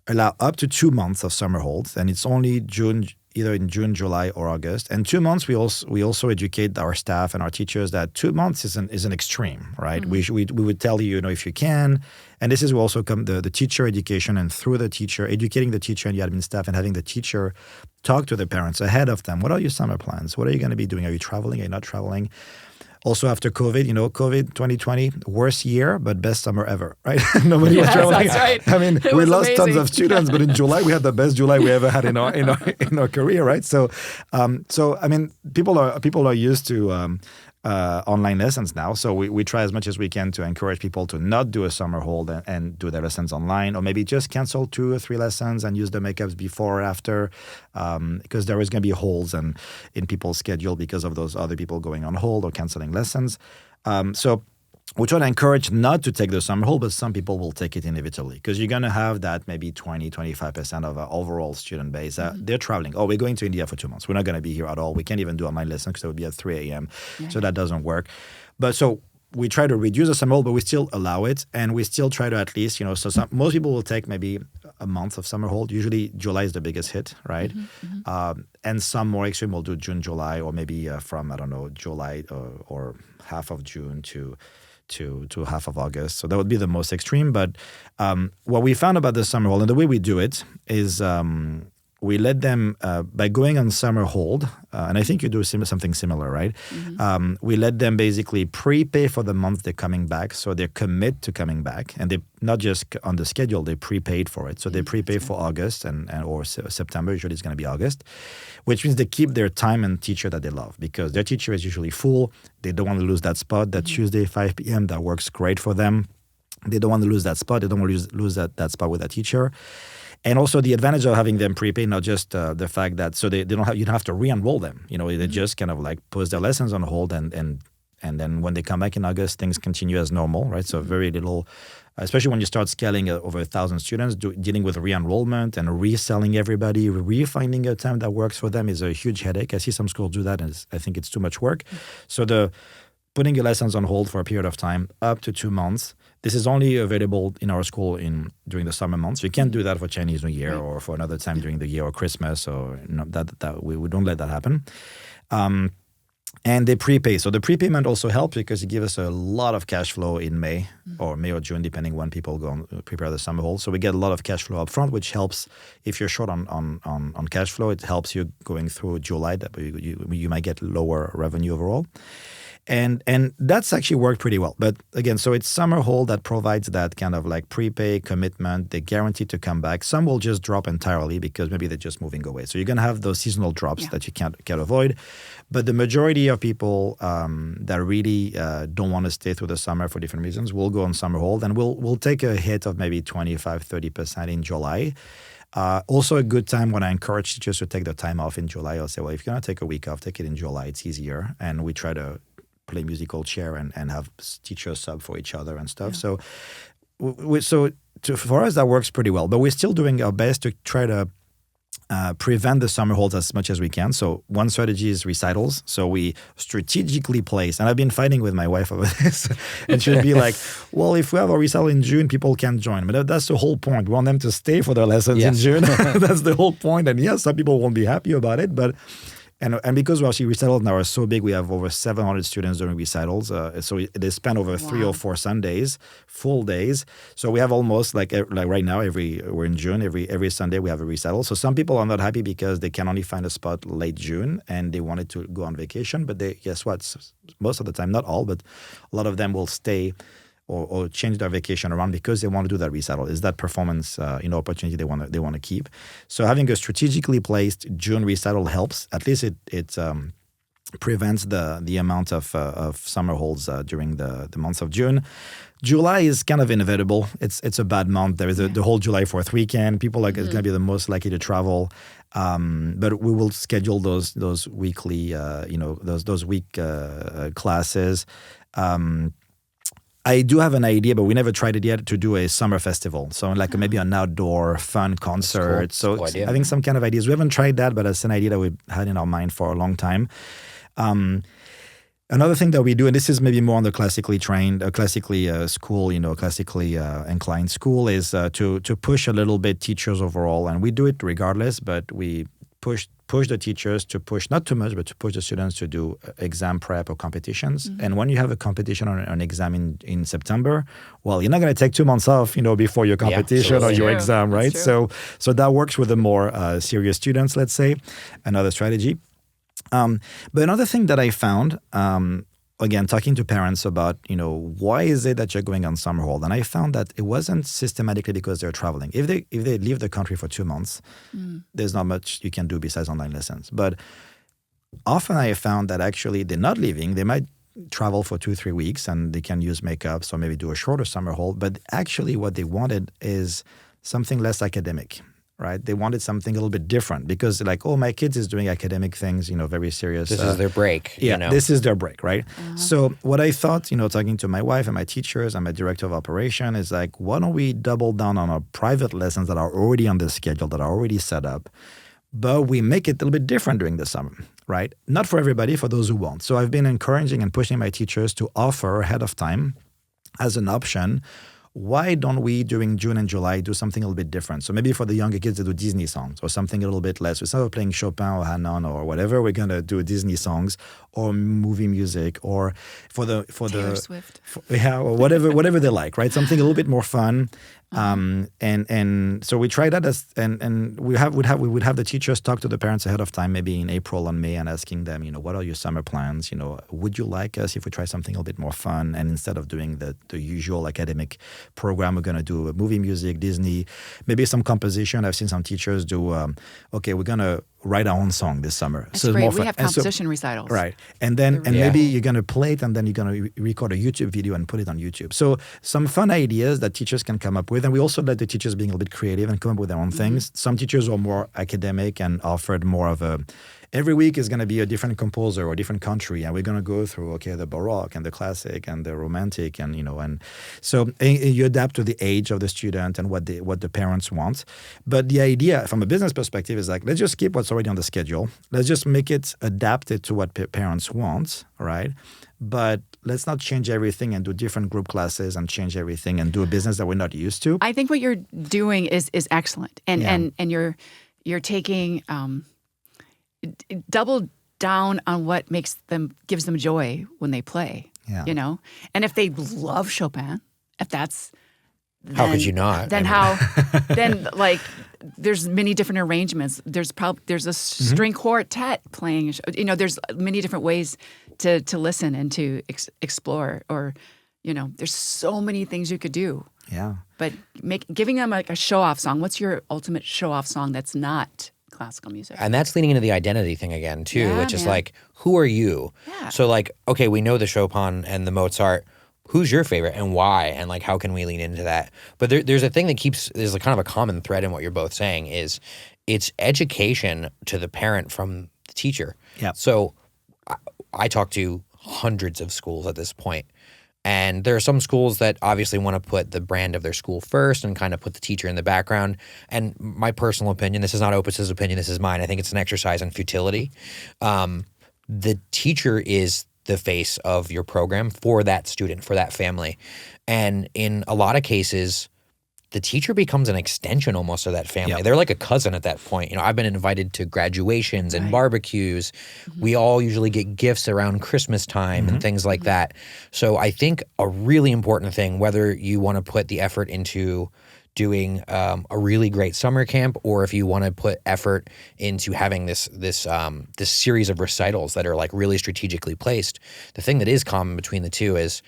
allow up to 2 months of summer holds, and it's only either in June, July, or August. And 2 months, we also educate our staff and our teachers that 2 months is an extreme, right? Mm-hmm. We would tell you, if you can. And this is where also come the teacher education, and through the teacher, educating the teacher and the admin staff, and having the teacher talk to the parents ahead of them. What are your summer plans? What are you going to be doing? Are you traveling? Are you not traveling? Also after COVID, COVID 2020, worst year, but best summer ever, right? Nobody was traveling. That's right. We lost tons of students, but in July we had the best July we ever had in our career, right? So people are used to online lessons now. So we try as much as we can to encourage people to not do a summer hold and do their lessons online, or maybe just cancel 2 or 3 lessons and use the makeups before or after, because there is going to be holes in people's schedule because of those other people going on hold or canceling lessons. So we try to encourage not to take the summer hold, but some people will take it inevitably, because you're going to have that maybe 20-25% of our overall student base. They're traveling. Oh, we're going to India for 2 months. We're not going to be here at all. We can't even do online lessons because it would be at 3 a.m. Yeah. So that doesn't work. But so we try to reduce the summer hold, but we still allow it. And we still try to at least, most people will take maybe a month of summer hold. Usually July is the biggest hit, right? And some more extreme will do June, July, or maybe from, I don't know, July or half of June to half of August. So that would be the most extreme. But what we found about the summer hold, and the way we do it is we let them, by going on summer hold, and I think you do something similar, right? We let them basically prepay for the month they're coming back. So they commit to coming back. And they not just on the schedule, they prepaid for it. So they prepay for August or September. Usually it's going to be August, which means they keep their time and teacher that they love because their teacher is usually full. They don't want to lose that spot. That Tuesday, 5 p.m., that works great for them. They don't want to lose that spot. They don't want to lose that spot with that teacher. And also the advantage of having them prepay, not just the fact that you don't have to re-enroll them. They just kind of like put their lessons on hold and then when they come back in August, things continue as normal, right? So very little, especially when you start scaling over 1,000 students, dealing with re-enrollment and reselling everybody, refinding a time that works for them is a huge headache. I see some schools do that, and I think it's too much work. So putting your lessons on hold for a period of time, up to 2 months. This is only available in our school during the summer months. You can't do that for Chinese New Year or for another time during the year or Christmas. Or that we don't let that happen. And they prepay. So the prepayment also helps because it gives us a lot of cash flow in May or June, depending when people go and prepare the summer hold. So we get a lot of cash flow up front, which helps if you're short on cash flow. It helps you going through July. That you might get lower revenue overall. And that's actually worked pretty well. But again, so it's summer hold that provides that kind of like prepay commitment. They're guaranteed to come back. Some will just drop entirely because maybe they're just moving away. So you're going to have those seasonal drops that you can't avoid. But the majority of people that really don't want to stay through the summer for different reasons will go on summer hold. And we'll take a hit of maybe 25-30% in July. Also a good time when I encourage teachers to take the time off in July. I'll say, well, if you're going to take a week off, take it in July. It's easier. And we try to play musical chair and have teachers sub for each other and stuff. So for us, that works pretty well. But we're still doing our best to try to prevent the summer holds as much as we can. So one strategy is recitals. So we strategically place, and I've been fighting with my wife over this, and she'll be like, well, if we have a recital in June, people can't join. But that's the whole point. We want them to stay for their lessons in June. That's the whole point. And yes, some people won't be happy about it, but And because actually recitals now are so big, we have over 700 students doing recitals. So they spend over 3 or 4 Sundays, full days. So we have almost like right now, we're in June, every Sunday we have a recital. So some people are not happy because they can only find a spot late June and they wanted to go on vacation. But guess what? Most of the time, not all, but a lot of them will stay or change their vacation around because they want to do that recital. Is that performance opportunity they want to keep? So having a strategically placed June recital helps. At least it prevents the amount of summer holds during the months of June. July is kind of inevitable. It's a bad month. There is the whole July 4th weekend. People it's going to be the most likely to travel. But we will schedule those weekly those week classes. I do have an idea, but we never tried it yet, to do a summer festival. So like maybe an outdoor fun concert. Cool. So having some kind of ideas. We haven't tried that, but it's an idea that we've had in our mind for a long time. Another thing that we do, and this is maybe more on the classically trained, classically inclined school, is to push a little bit teachers overall. And we do it regardless, but we push the teachers to push, not too much, but to push the students to do exam prep or competitions. And when you have a competition or an exam in September, well, you're not going to take 2 months off, before your competition or your exam, right? So that works with the more serious students, let's say. Another strategy. But another thing that I found, again, talking to parents about, why is it that you're going on summer hold? And I found that it wasn't systematically because they're traveling. If they leave the country for 2 months, there's not much you can do besides online lessons. But often I found that actually they're not leaving. They might travel for 2-3 weeks and they can use makeups or maybe do a shorter summer hold. But actually what they wanted is something less academic. Right? They wanted something a little bit different because like, oh, my kids is doing academic things, very serious. This is their break. Yeah, this is their break, right? So what I thought, talking to my wife and my teachers and my director of operation is like, why don't we double down on our private lessons that are already on the schedule, that are already set up, but we make it a little bit different during the summer, right? Not for everybody, for those who want. So I've been encouraging and pushing my teachers to offer ahead of time as an option why don't we, during June and July, do something a little bit different? So maybe for the younger kids, they do Disney songs or something a little bit less. Instead of playing Chopin or Hanon or whatever, we're going to do Disney songs or movie music, or for Taylor Swift. Or whatever they like, right? Something a little bit more fun. And so we try that and we would have the teachers talk to the parents ahead of time, maybe in April and May, and asking them, what are your summer plans? Would you like us if we try something a little bit more fun? And instead of doing the usual academic program, we're going to do movie music, Disney, maybe some composition. I've seen some teachers do, okay, we're going to write our own song this summer. That's so great. More fun. We have composition recitals. Right. And then maybe you're going to play it and then you're going to record a YouTube video and put it on YouTube. So some fun ideas that teachers can come up with. And we also let the teachers being a little bit creative and come up with their own things. Some teachers are more academic and offered more of every week is going to be a different composer or a different country, and we're going to go through, the Baroque and the classic and the romantic, and so you adapt to the age of the student and what the parents want. But the idea from a business perspective is let's just keep what's already on the schedule. Let's just make it adapted to what parents want, right? But let's not change everything and do different group classes and change everything and do a business that we're not used to. I think what you're doing is excellent, and you're taking double down on what gives them joy when they play. Yeah. And if they love Chopin, how could you not? Then there's many different arrangements. There's a string quartet playing. There's many different ways to listen and to explore. Or, there's so many things you could do. Yeah. But giving them a show off song. What's your ultimate show off song that's not classical music? And that's leaning into the identity thing again too, Yeah, which is man. who are you? Yeah. So okay, we know the Chopin and the Mozart. Who's your favorite and why? And how can we lean into that? But there's a thing that there's kind of a common thread in what you're both saying is it's education to the parent from the teacher. Yeah. So I talk to hundreds of schools at this point. And there are some schools that obviously want to put the brand of their school first and kind of put the teacher in the background. And my personal opinion, this is not Opus's opinion, this is mine. I think it's an exercise in futility. The teacher is the face of your program for that student, for that family. And in a lot of cases, the teacher becomes an extension almost of that family. Yep. They're like a cousin at that point. I've been invited to graduations and barbecues. Mm-hmm. We all usually get gifts around Christmas time and things like that. So I think a really important thing, whether you want to put the effort into doing a really great summer camp, or if you want to put effort into having this series of recitals that are really strategically placed, the thing that is common between the two is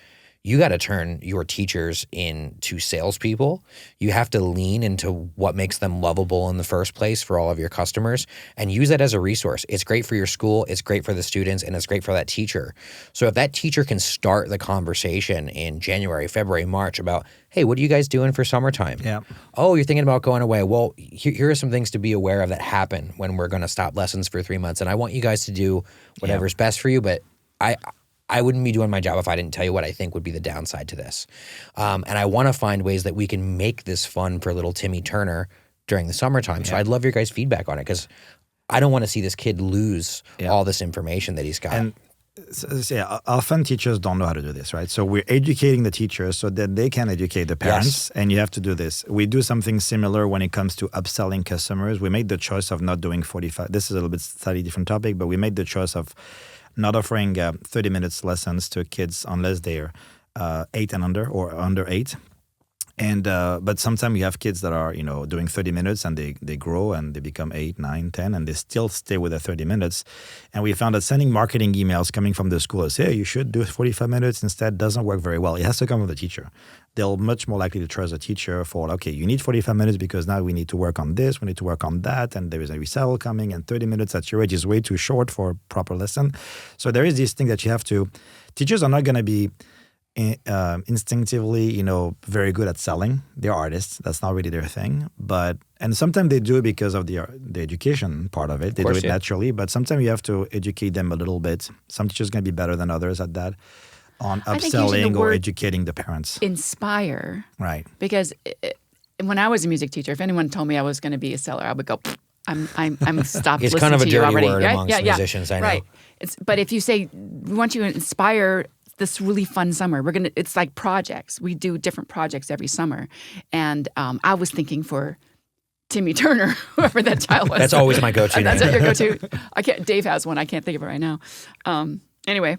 you got to turn your teachers into salespeople. You have to lean into what makes them lovable in the first place for all of your customers and use that as a resource. It's great for your school, it's great for the students, and it's great for that teacher. So if that teacher can start the conversation in January, February, March about, hey, what are you guys doing for summertime? Yeah. Oh, you're thinking about going away. Well, here are some things to be aware of that happen when we're going to stop lessons for 3 months. And I want you guys to do whatever's best for you, but I wouldn't be doing my job if I didn't tell you what I think would be the downside to this. And I want to find ways that we can make this fun for little Timmy Turner during the summertime. So I'd love your guys' feedback on it because I don't want to see this kid lose all this information that he's got. And often teachers don't know how to do this, right? So we're educating the teachers so that they can educate the parents, and you have to do this. We do something similar when it comes to upselling customers. We made the choice of not doing 45. This is a little bit slightly different topic, but we made the choice of not offering 30 minutes lessons to kids unless they're 8 and under or under 8. And but sometimes you have kids that are doing 30 minutes and they grow and they become 8, 9, 10 and they still stay with the 30 minutes. And we found that sending marketing emails coming from the school say, hey, you should do 45 minutes instead doesn't work very well. It has to come from the teacher. They're much more likely to trust the teacher for, okay, you need 45 minutes because now we need to work on this, we need to work on that, and there is a recital coming, and 30 minutes at your age is way too short for a proper lesson. So there is this thing that you have to, teachers are not going to be instinctively, very good at selling. They're artists. That's not really their thing. And sometimes they do it because of the education part of it. They do it naturally, but sometimes you have to educate them a little bit. Some teachers are going to be better than others at that, on upselling or educating the parents. Inspire. Right. Because when I was a music teacher, if anyone told me I was going to be a seller, I would go, I'm stopped it's listening kind of a to you dirty already. word amongst musicians, I know. Right. But if you say, we want you to inspire this really fun summer. It's like projects. We do different projects every summer. And I was thinking for Timmy Turner, whoever that child was. That's always my go-to name. That's your go-to. Dave has one. I can't think of it right now. Anyway,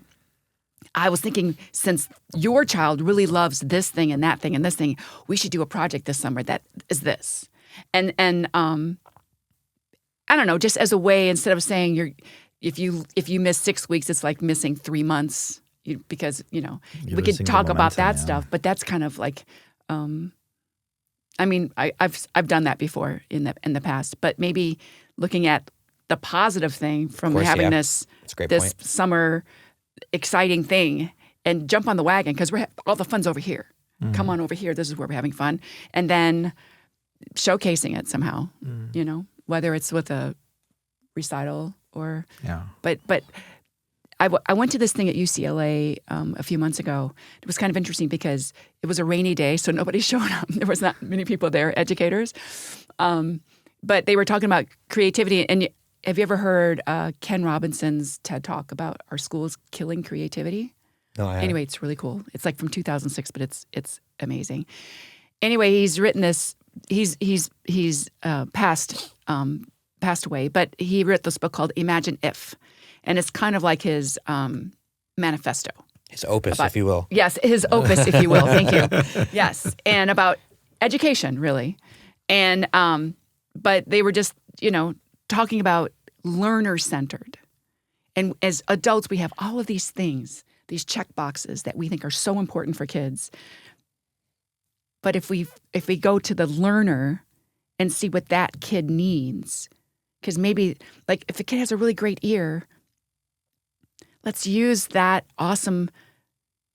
I was thinking, since your child really loves this thing and that thing and this thing, we should do a project this summer that is this. And I don't know, just as a way, instead of saying if you miss 6 weeks, it's like missing 3 months, because we could talk about that stuff. But that's kind of like, I've done that before in the past. But maybe looking at the positive thing from having this summer exciting thing, and jump on the wagon, because all the fun's over here. Mm. Come on over here. This is where we're having fun, and then showcasing it somehow. Whether it's with a recital or but I went to this thing at UCLA a few months ago. It was kind of interesting because it was a rainy day, so nobody showed up. There was not many people there, educators, but they were talking about creativity. And have you ever heard Ken Robinson's TED Talk about our schools killing creativity? No, I haven't. Anyway, it's really cool. It's like from 2006, but it's amazing. Anyway, he's written this. He's passed away, but he wrote this book called Imagine If, and it's kind of like his manifesto. His opus, if you will. Yes, his opus, if you will. Thank you. Yes, and about education, really. And but they were just talking about learner-centered. And as adults, we have all of these things, these check boxes that we think are so important for kids. But if we go to the learner and see what that kid needs, because maybe, like, if a kid has a really great ear, let's use that awesome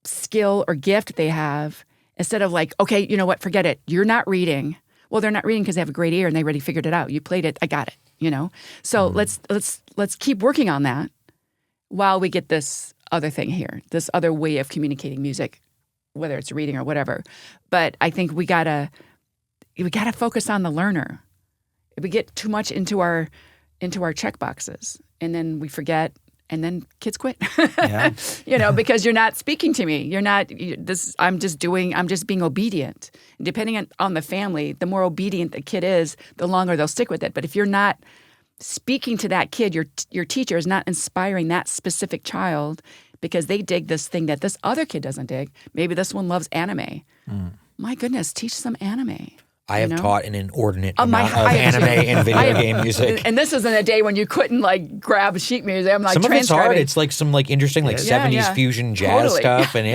skill or gift they have, instead of like, okay, you know what, forget it. You're not reading. Well, they're not reading because they have a great ear and they already figured it out. You played it. I got it. So let's keep working on that while we get this other thing here, this other way of communicating music, whether it's reading or whatever. But I think we gotta focus on the learner. We get too much into our check boxes, and then we forget, and then kids quit. Yeah. Because you're not speaking to me. I'm just being obedient. And depending on the family, the more obedient the kid is, the longer they'll stick with it. But if you're not speaking to that kid, your teacher is not inspiring that specific child because they dig this thing that this other kid doesn't dig. Maybe this one loves anime. My goodness, teach some anime. I have taught an inordinate amount of anime and video game music. And this isn't a day when you couldn't grab sheet music. I'm some of it's hard. It's like some interesting 70s fusion jazz stuff, and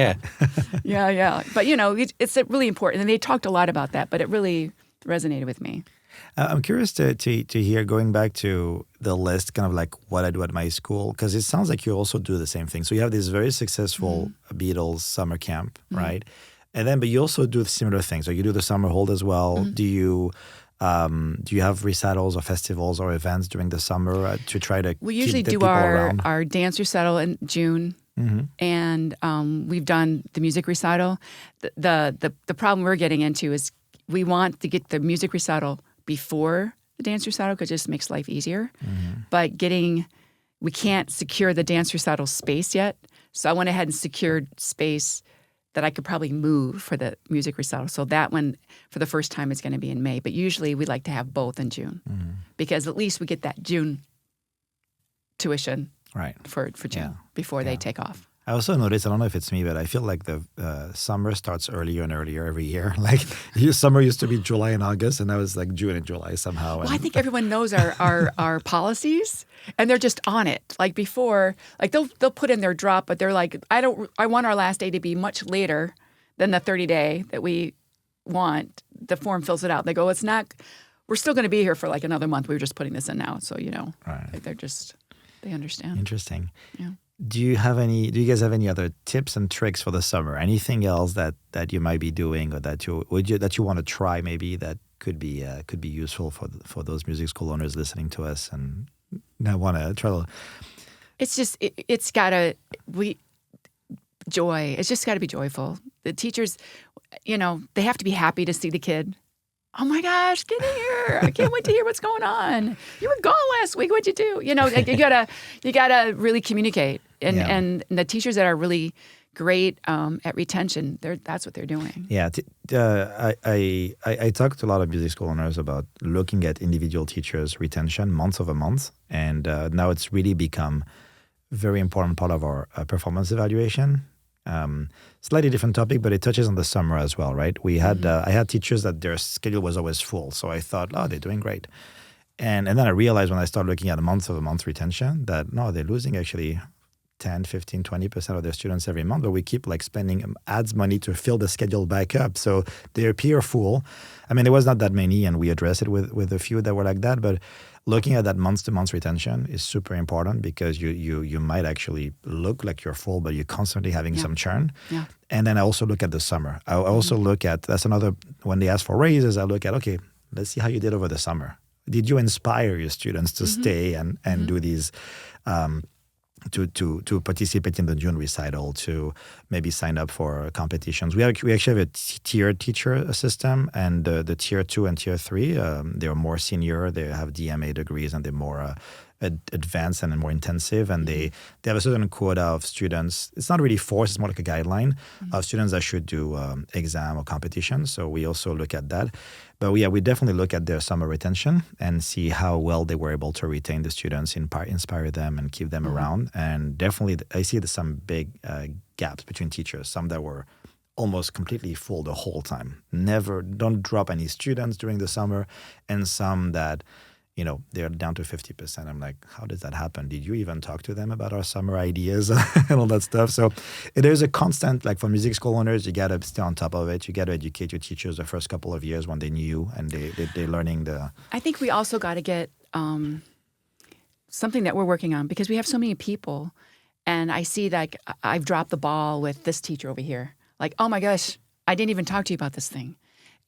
yeah. But it's really important, and they talked a lot about that. But it really resonated with me. I'm curious to hear, going back to the list, kind of like what I do at my school, because it sounds like you also do the same thing. So you have this very successful Beatles summer camp, right? And then, but you also do similar things. So you do the summer hold as well. Mm-hmm. Do you have recitals or festivals or events during the summer to try to We usually keep the do people around? our dance recital in June, and we've done the music recital. The problem we're getting into is we want to get the music recital before the dance recital because it just makes life easier. But we can't secure the dance recital space yet. So I went ahead and secured space that I could probably move for the music recital. So that one, for the first time, is going to be in May. But usually we like to have both in June because at least we get that June tuition for June before they take off. I also noticed, I don't know if it's me, but I feel like the summer starts earlier and earlier every year. Like summer used to be July and August, and now it's like June and July somehow. Well, I think everyone knows our policies, and they're just on it. Like before, like they'll put in their drop, but they're like, I want our last day to be much later than the 30-day that we want. The form fills it out. They go, it's not. We're still going to be here for like another month. We were just putting this in now, so they understand. Interesting. Yeah. Do you guys have any other tips and tricks for the summer? Anything else that you might be doing or that you want to try maybe that could be useful for those music school owners listening to us and now want to try to? It's just joy. It's just got to be joyful. The teachers, they have to be happy to see the kid. Oh my gosh, get in here! I can't wait to hear what's going on. You were gone last week. What'd you do? You gotta really communicate. And the teachers that are really great at retention. That's what they're doing. Yeah, I talked to a lot of music school owners about looking at individual teachers' retention month over month, and now it's really become a very important part of our performance evaluation. Slightly different topic, but it touches on the summer as well, right? We had I had teachers that their schedule was always full, so I thought, oh, they're doing great, and then I realized when I started looking at a month over month retention that no, they're losing actually 10, 15, 20% of their students every month, but we keep like spending ads money to fill the schedule back up. So they appear full. I mean, there was not that many, and we addressed it with a few that were like that, but looking at that month-to-month retention is super important because you might actually look like you're full, but you're constantly having some churn. Yeah. And then I also look at the summer. I also look at, that's another, when they ask for raises, I look at, okay, let's see how you did over the summer. Did you inspire your students to stay and do these to participate in the June recital, to maybe sign up for competitions? We actually have a tiered teacher system, and the tier 2 and tier 3, they're more senior, they have DMA degrees, and they're more advanced and more intensive, and they have a certain quota of students. It's not really forced, it's more like a guideline of students that should do exam or competition. So we also look at that. But we definitely look at their summer retention and see how well they were able to retain the students, inspire them, and keep them around. And definitely, I see some big gaps between teachers. Some that were almost completely full the whole time, don't drop any students during the summer, and some that, you know, they're down to 50%. I'm like, how does that happen? Did you even talk to them about our summer ideas and all that stuff? So there's a constant, like for music school owners, you got to stay on top of it. You got to educate your teachers the first couple of years when they're new and they're learning the... I think we also got to get something that we're working on, because we have so many people, and I see like I've dropped the ball with this teacher over here. Like, oh my gosh, I didn't even talk to you about this thing.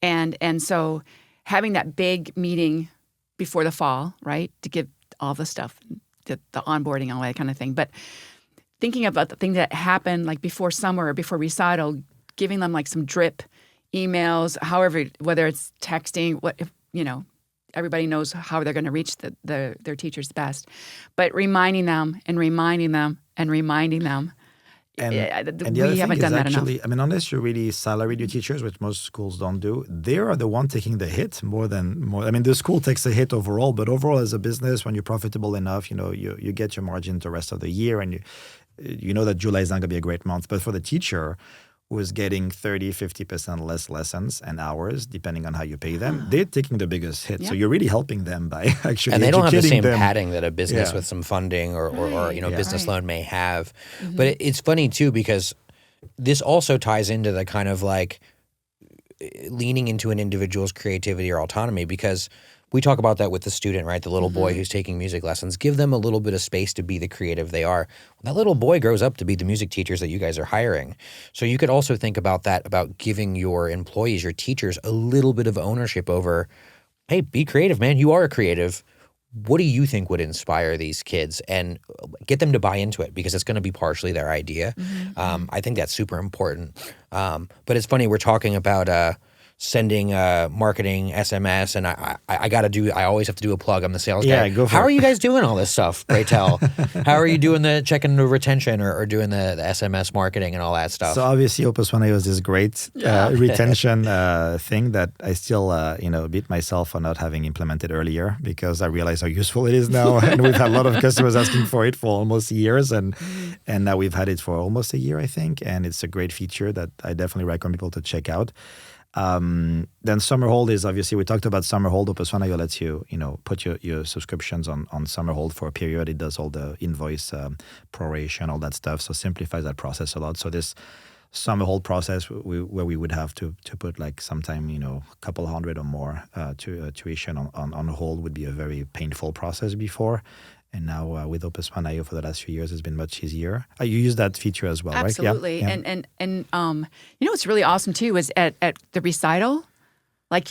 And so having that big meeting before the fall, right, to give all the stuff, the onboarding, all that kind of thing. But thinking about the thing that happened like before summer or before recital, giving them like some drip emails, however, whether it's texting, everybody knows how they're going to reach their teachers best. But reminding them and reminding them and reminding them. And we haven't done that enough. I mean, unless you really salary your teachers, which most schools don't do, they are the one taking the hit more. I mean, the school takes a hit overall, but overall as a business, when you're profitable enough, you know, you get your margin the rest of the year, and you know that July is not going to be a great month. But for the teacher who is getting 30, 50% less lessons and hours, depending on how you pay them, they're taking the biggest hit. Yeah. So you're really helping them by actually And they don't have the same them. padding that a business with some funding or business loan may have. But it's funny too, because this also ties into the kind of like leaning into an individual's creativity or autonomy, because we talk about that with the student, right? The little boy who's taking music lessons. Give them a little bit of space to be the creative they are. Well, that little boy grows up to be the music teachers that you guys are hiring. So you could also think about that, about giving your employees, your teachers, a little bit of ownership over, hey, be creative, man. You are a creative. What do you think would inspire these kids? And get them to buy into it, because it's going to be partially their idea. I think that's super important. But it's funny, we're talking about sending marketing SMS, and I always have to do a plug. I'm the sales guy. Go for How it. are you guys doing all this stuff? Pray tell. How are you doing checking the retention or doing the SMS marketing and all that stuff? So obviously Opus1 is this great retention thing that I still beat myself for not having implemented earlier, because I realize how useful it is now. And we've had a lot of customers asking for it for almost years, and now we've had it for almost a year, I think. And it's a great feature that I definitely recommend people to check out. Then Summer Hold is obviously, we talked about Summer Hold. Opus1 lets you, put your subscriptions on Summer Hold for a period. It does all the invoice proration, all that stuff. So simplifies that process a lot. So this Summer Hold process where we would have to put like sometime, a couple hundred or more tuition on hold would be a very painful process before. And now with Opus1 for the last few years, it's been much easier. You use that feature as well, Absolutely. right? Absolutely. And what's really awesome too is at the recital, like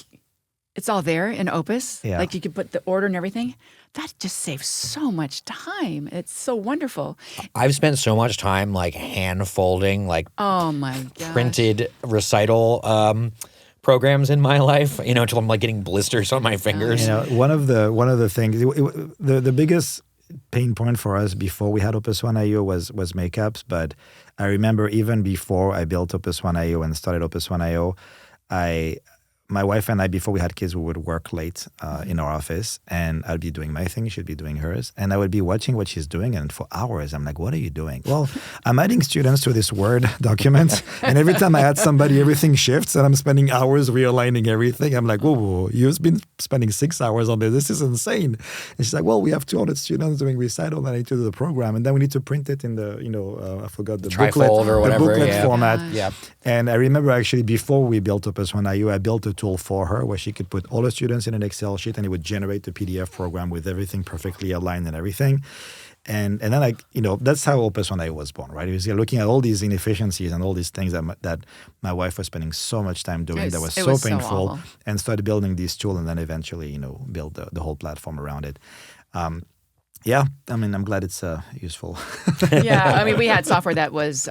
it's all there in Opus. Yeah. Like you could put the order and everything. That just saves so much time. It's so wonderful. I've spent so much time like hand folding, like oh my gosh, printed recital programs in my life, until I'm like getting blisters on my fingers. One of the things, the biggest pain point for us before we had Opus1 IO was makeups. But I remember even before I built Opus1 IO and started Opus1 IO, my wife and I, before we had kids, we would work late in our office, and I'd be doing my thing, she'd be doing hers, and I would be watching what she's doing, and for hours, I'm like, what are you doing? Well, I'm adding students to this Word document, and every time I add somebody, everything shifts, and I'm spending hours realigning everything. I'm like, whoa, you've been spending 6 hours on this. This is insane. And she's like, well, we have 200 students doing recital, and I need to do the program, and then we need to print it in the, I forgot the booklet, or whatever, the booklet yeah. format. Yeah. And I remember actually before we built Opus1 IO, I built a tool for her where she could put all the students in an Excel sheet and it would generate the PDF program with everything perfectly aligned and everything. And then that's how Opus1 IO was born, right? It was looking at all these inefficiencies and all these things that my wife was spending so much time doing that was so painful, and started building this tool, and then eventually, build the whole platform around it. Yeah, I mean, I'm glad it's useful. Yeah, I mean, we had software that was,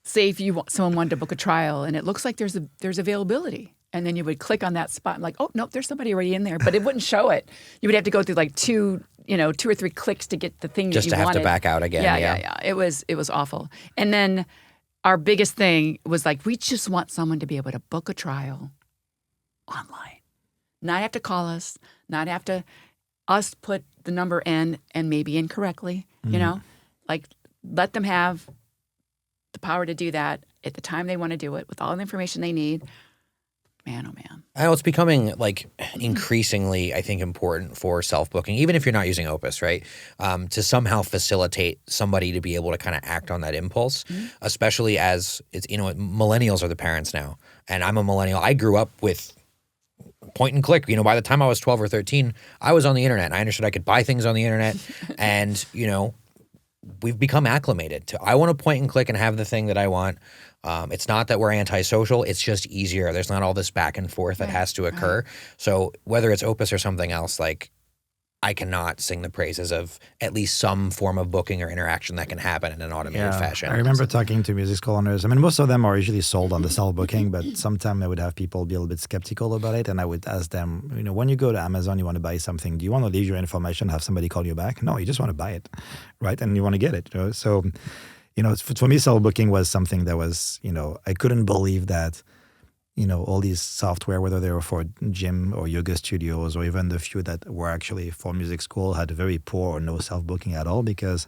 say if someone wanted to book a trial and it looks like there's availability. And then you would click on that spot and like, oh, nope, there's somebody already in there. But it wouldn't show it. You would have to go through like two or three clicks to get the thing Just that you wanted. Just to have to back out again. Yeah. It was awful. And then our biggest thing was like, we just want someone to be able to book a trial online. Not have to call us, not have to us put the number in and maybe incorrectly, like let them have the power to do that at the time they want to do it with all the information they need. Man, oh man. I know it's becoming like increasingly, I think, important for self-booking, even if you're not using Opus, right? To somehow facilitate somebody to be able to kind of act on that impulse, especially as it's, millennials are the parents now. And I'm a millennial. I grew up with point and click. By the time I was 12 or 13, I was on the internet and I understood I could buy things on the internet. And, we've become acclimated to, I want to point and click and have the thing that I want. It's not that we're antisocial. It's just easier. There's not all this back and forth that has to occur. Right. So whether it's Opus or something else, like I cannot sing the praises of at least some form of booking or interaction that can happen in an automated fashion. I remember talking to music school owners. I mean, most of them are usually sold on the self-booking, but sometimes I would have people be a little bit skeptical about it. And I would ask them, when you go to Amazon, you want to buy something, do you want to leave your information, have somebody call you back? No, you just want to buy it, right? And you want to get it. So, for me, self-booking was something that was, I couldn't believe that, all these software, whether they were for gym or yoga studios or even the few that were actually for music school, had very poor or no self-booking at all, because,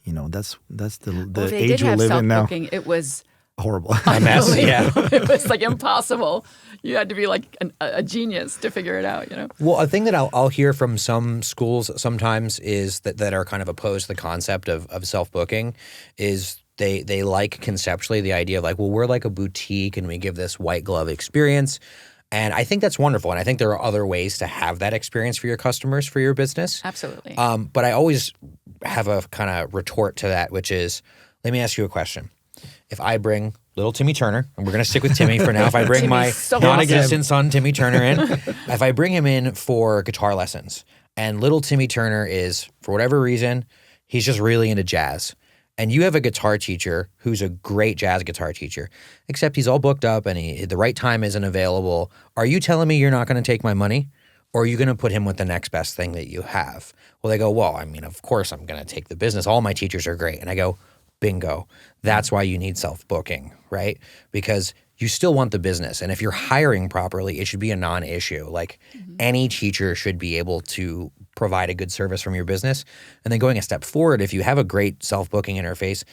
that's the age we live in now. It was horrible. A mess, yeah. It was like impossible. You had to be like a genius to figure it out, Well, a thing that I'll hear from some schools sometimes is that are kind of opposed to the concept of self-booking is they like conceptually the idea of like, well, we're like a boutique and we give this white glove experience. And I think that's wonderful. And I think there are other ways to have that experience for your customers, for your business. Absolutely. But I always have a kind of retort to that, which is, let me ask you a question. If I bring little Timmy Turner, and we're going to stick with Timmy for now. If I bring my non-existent son, Timmy Turner, in, if I bring him in for guitar lessons, and little Timmy Turner is, for whatever reason, he's just really into jazz. And you have a guitar teacher who's a great jazz guitar teacher, except he's all booked up and the right time isn't available. Are you telling me you're not going to take my money? Or are you going to put him with the next best thing that you have? Well, they go, well, I mean, of course I'm going to take the business. All my teachers are great. And I go, bingo. That's why you need self-booking, right? Because you still want the business. And if you're hiring properly, it should be a non-issue. Like any teacher should be able to provide a good service from your business. And then going a step forward, if you have a great self-booking interface,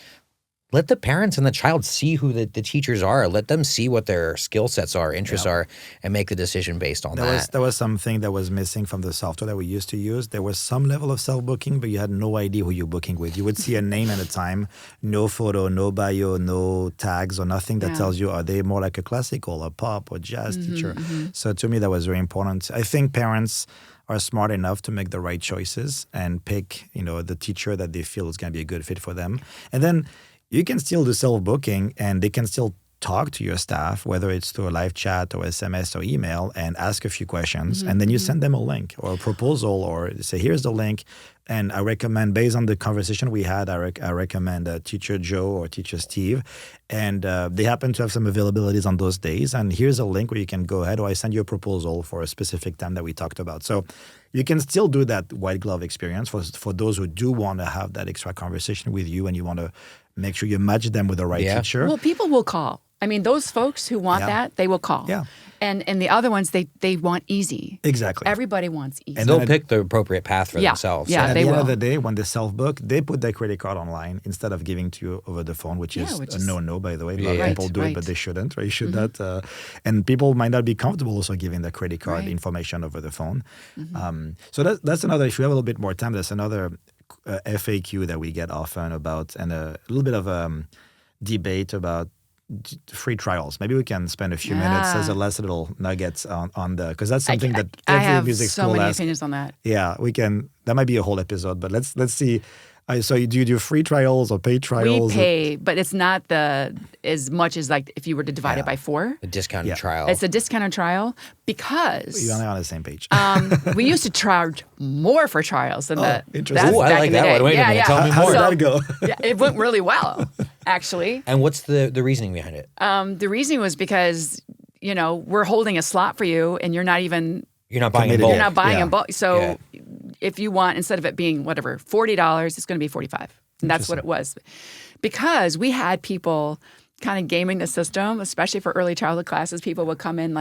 let the parents and the child see who the teachers are. Let them see what their skill sets are, interests are, and make the decision based on that. That was something that was missing from the software that we used to use. There was some level of self-booking, but you had no idea who you're booking with. You would see a name at a time, no photo, no bio, no tags or nothing that tells you, are they more like a classical or pop or jazz teacher? So to me, that was very important. I think parents are smart enough to make the right choices and pick, the teacher that they feel is going to be a good fit for them. And then you can still do self-booking and they can still talk to your staff, whether it's through a live chat or SMS or email, and ask a few questions, and then you send them a link or a proposal, or say, here's the link. And I recommend, based on the conversation we had, I recommend Teacher Joe or Teacher Steve. And they happen to have some availabilities on those days. And here's a link where you can go ahead, or I send you a proposal for a specific time that we talked about. So you can still do that white glove experience for those who do want to have that extra conversation with you, and you want to make sure you match them with the right teacher. Well, people will call. I mean, those folks who want that, they will call. Yeah. And the other ones, they want easy. Exactly. Everybody wants easy. And they'll pick the appropriate path for themselves. Yeah, and at they the will. end of the day, when they self-book, they put their credit card online instead of giving to you over the phone, which is a no-no, by the way. A lot of people do it, but they shouldn't. Right? You should not. And people might not be comfortable also giving their credit card information over the phone. So that's another, if you have a little bit more time, that's another FAQ that we get often about, and a little bit of debate about free trials. Maybe we can spend a few minutes as a last little nuggets on the, because that's something that every music school has. I have so many opinions on that. Yeah, we can. That might be a whole episode, but let's see. So do you do free trials or paid trials? We pay, but it's not as much as like if you were to divide it by 4. A discounted trial. It's a discounted trial because You're only on the same page. we used to charge more for trials than interesting. Ooh, I like that one. Wait a minute. Tell me How more. did that go? It went really well, actually. And what's the reasoning behind it? The reasoning was because, we're holding a slot for you and you're not even... You're not buying in committed. bulk. You're not buying in bulk. So if you want, instead of it being whatever, $40, it's going to be $45. And that's what it was. Because we had people kind of gaming the system, especially for early childhood classes. People would come in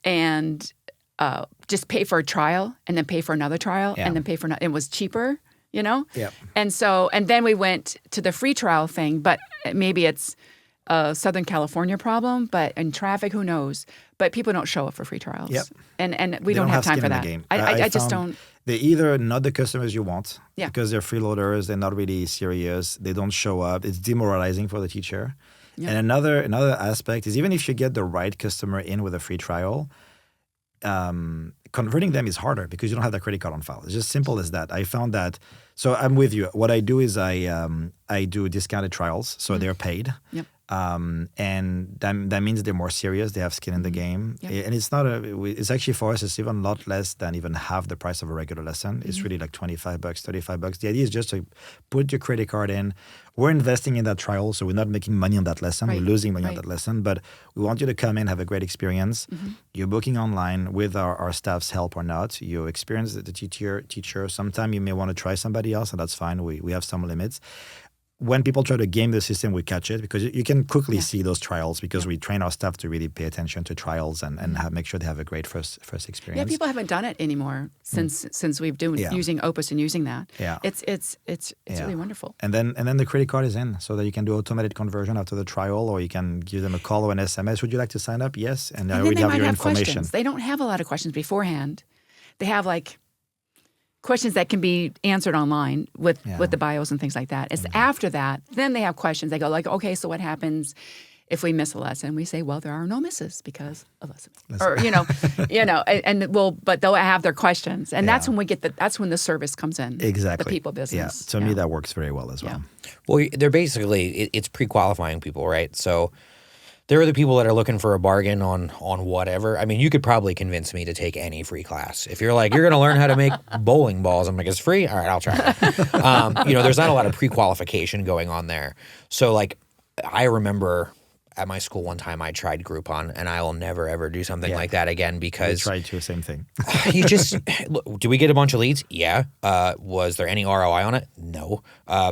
and just pay for a trial and then pay for another trial and then pay for another. It was cheaper, Yeah. And then we went to the free trial thing, but maybe it's a Southern California problem, but in traffic, who knows? But people don't show up for free trials. Yep. And we don't have time for that. I just don't. They're either not the customers you want Yeah. because they're freeloaders, they're not really serious, they don't show up. It's demoralizing for the teacher. Yeah. And another aspect is, even if you get the right customer in with a free trial, converting them is harder because you don't have the credit card on file. It's just simple as that. I found that. So I'm with you. What I do is I do discounted trials, so they're paid. Yep. And that means they're more serious. They have skin in the game. Yep. And it's it's actually, for us, it's even a lot less than even half the price of a regular lesson. It's really like $25, $35. The idea is just to put your credit card in. We're investing in that trial, so we're not making money on that lesson. We're losing money on that lesson, but we want you to come in, have a great experience. You're booking online with our staff's help or not. You experience the teacher. Sometime you may want to try somebody else, and that's fine. We have some limits. When people try to game the system, we catch it because you can quickly see those trials, because we train our staff to really pay attention to trials and make sure they have a great first experience. Yeah, people haven't done it anymore since we've been using Opus and using that. Yeah. It's really wonderful. And then the credit card is in, so that you can do automated conversion after the trial, or you can give them a call or an SMS. Would you like to sign up? Yes. And I already have your information. Questions. They don't have a lot of questions beforehand. They have questions that can be answered online with the bios and things like that. It's after that, then they have questions. They go okay, so what happens if we miss a lesson? We say, well, there are no misses because a lesson. Or, but they'll have their questions. And that's when that's when the service comes in. Exactly. The people business. Yeah. To me, that works very well as well. Well, they're basically, it's pre-qualifying people, right? So there are the people that are looking for a bargain on whatever. I mean, you could probably convince me to take any free class. If you're like, you're going to learn how to make bowling balls, I'm like, it's free? All right, I'll try it. There's not a lot of pre-qualification going on there. So, I remember at my school one time I tried Groupon, and I will never, ever do something like that again because... We tried to, same thing. You just... Do we get a bunch of leads? Yeah. Was there any ROI on it? No.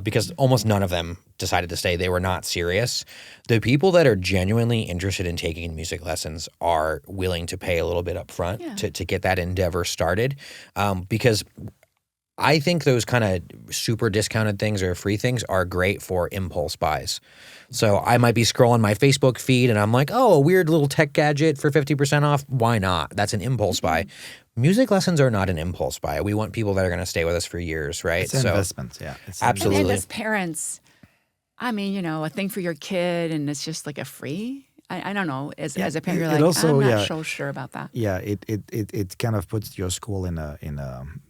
Because almost none of them decided to stay. They were not serious. The people that are genuinely interested in taking music lessons are willing to pay a little bit up front to get that endeavor started, because I think those kind of super discounted things or free things are great for impulse buys. So I might be scrolling my Facebook feed and I'm like, oh, a weird little tech gadget for 50% off. Why not? That's an impulse buy. Music lessons are not an impulse buy. We want people that are going to stay with us for years, right? It's an investment, yeah. Absolutely. And as parents, I mean, a thing for your kid, and it's just like a free. I don't know. As a parent, it you're like, also, I'm not yeah. so sure about that. Yeah, it kind of puts your school in a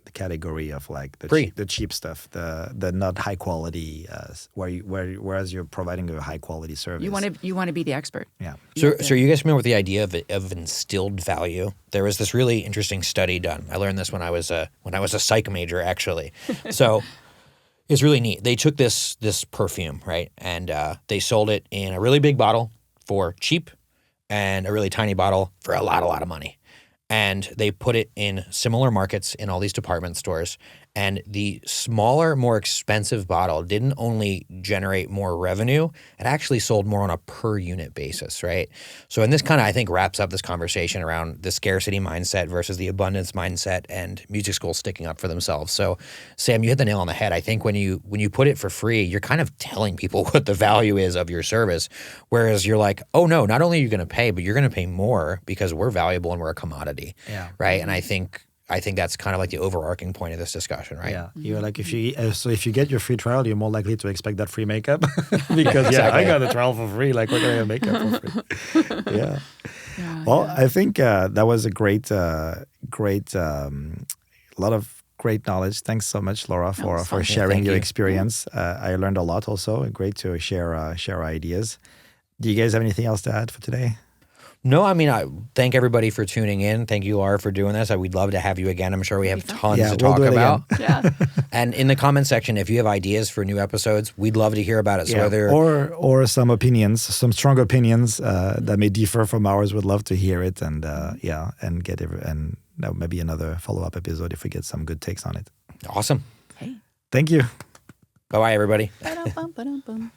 the category of like Free. the cheap stuff, the not high quality, whereas you're providing a high quality service. You want to be the expert. Yeah. So you guys familiar with the idea of instilled value? There was this really interesting study done. I learned this when I was a psych major, actually. So it's really neat. They took this perfume, right, and they sold it in a really big bottle for cheap, and a really tiny bottle for a lot of money. And they put it in similar markets in all these department stores. And the smaller, more expensive bottle didn't only generate more revenue, it actually sold more on a per unit basis, right? So, and this kind of, I think, wraps up this conversation around the scarcity mindset versus the abundance mindset and music schools sticking up for themselves. So, Sam, you hit the nail on the head. I think when you put it for free, you're kind of telling people what the value is of your service. Whereas you're like, oh no, not only are you going to pay, but you're going to pay more because we're valuable and we're a commodity, right? And I think that's kind of like the overarching point of this discussion, right? Yeah, you're like if you get your free trial, you're more likely to expect that free makeup because Exactly. I got a trial for free. Like, what can I get makeup for free? Yeah. Well, I think that was a great, lot of great knowledge. Thanks so much, Laura, for sharing Thank your you. experience. I learned a lot. Also, great to share ideas. Do you guys have anything else to add for today? No, I mean, I thank everybody for tuning in. Thank you, Laura, for doing this. We'd love to have you again. I'm sure we have tons to talk do it about. Yeah. And in the comment section, if you have ideas for new episodes, we'd love to hear about it. So whether or some opinions, some strong opinions that may differ from ours, would love to hear it, and and get maybe another follow-up episode if we get some good takes on it. awesome. Hey. Thank you. Bye-bye, everybody. Ba-dum-bum, ba-dum-bum.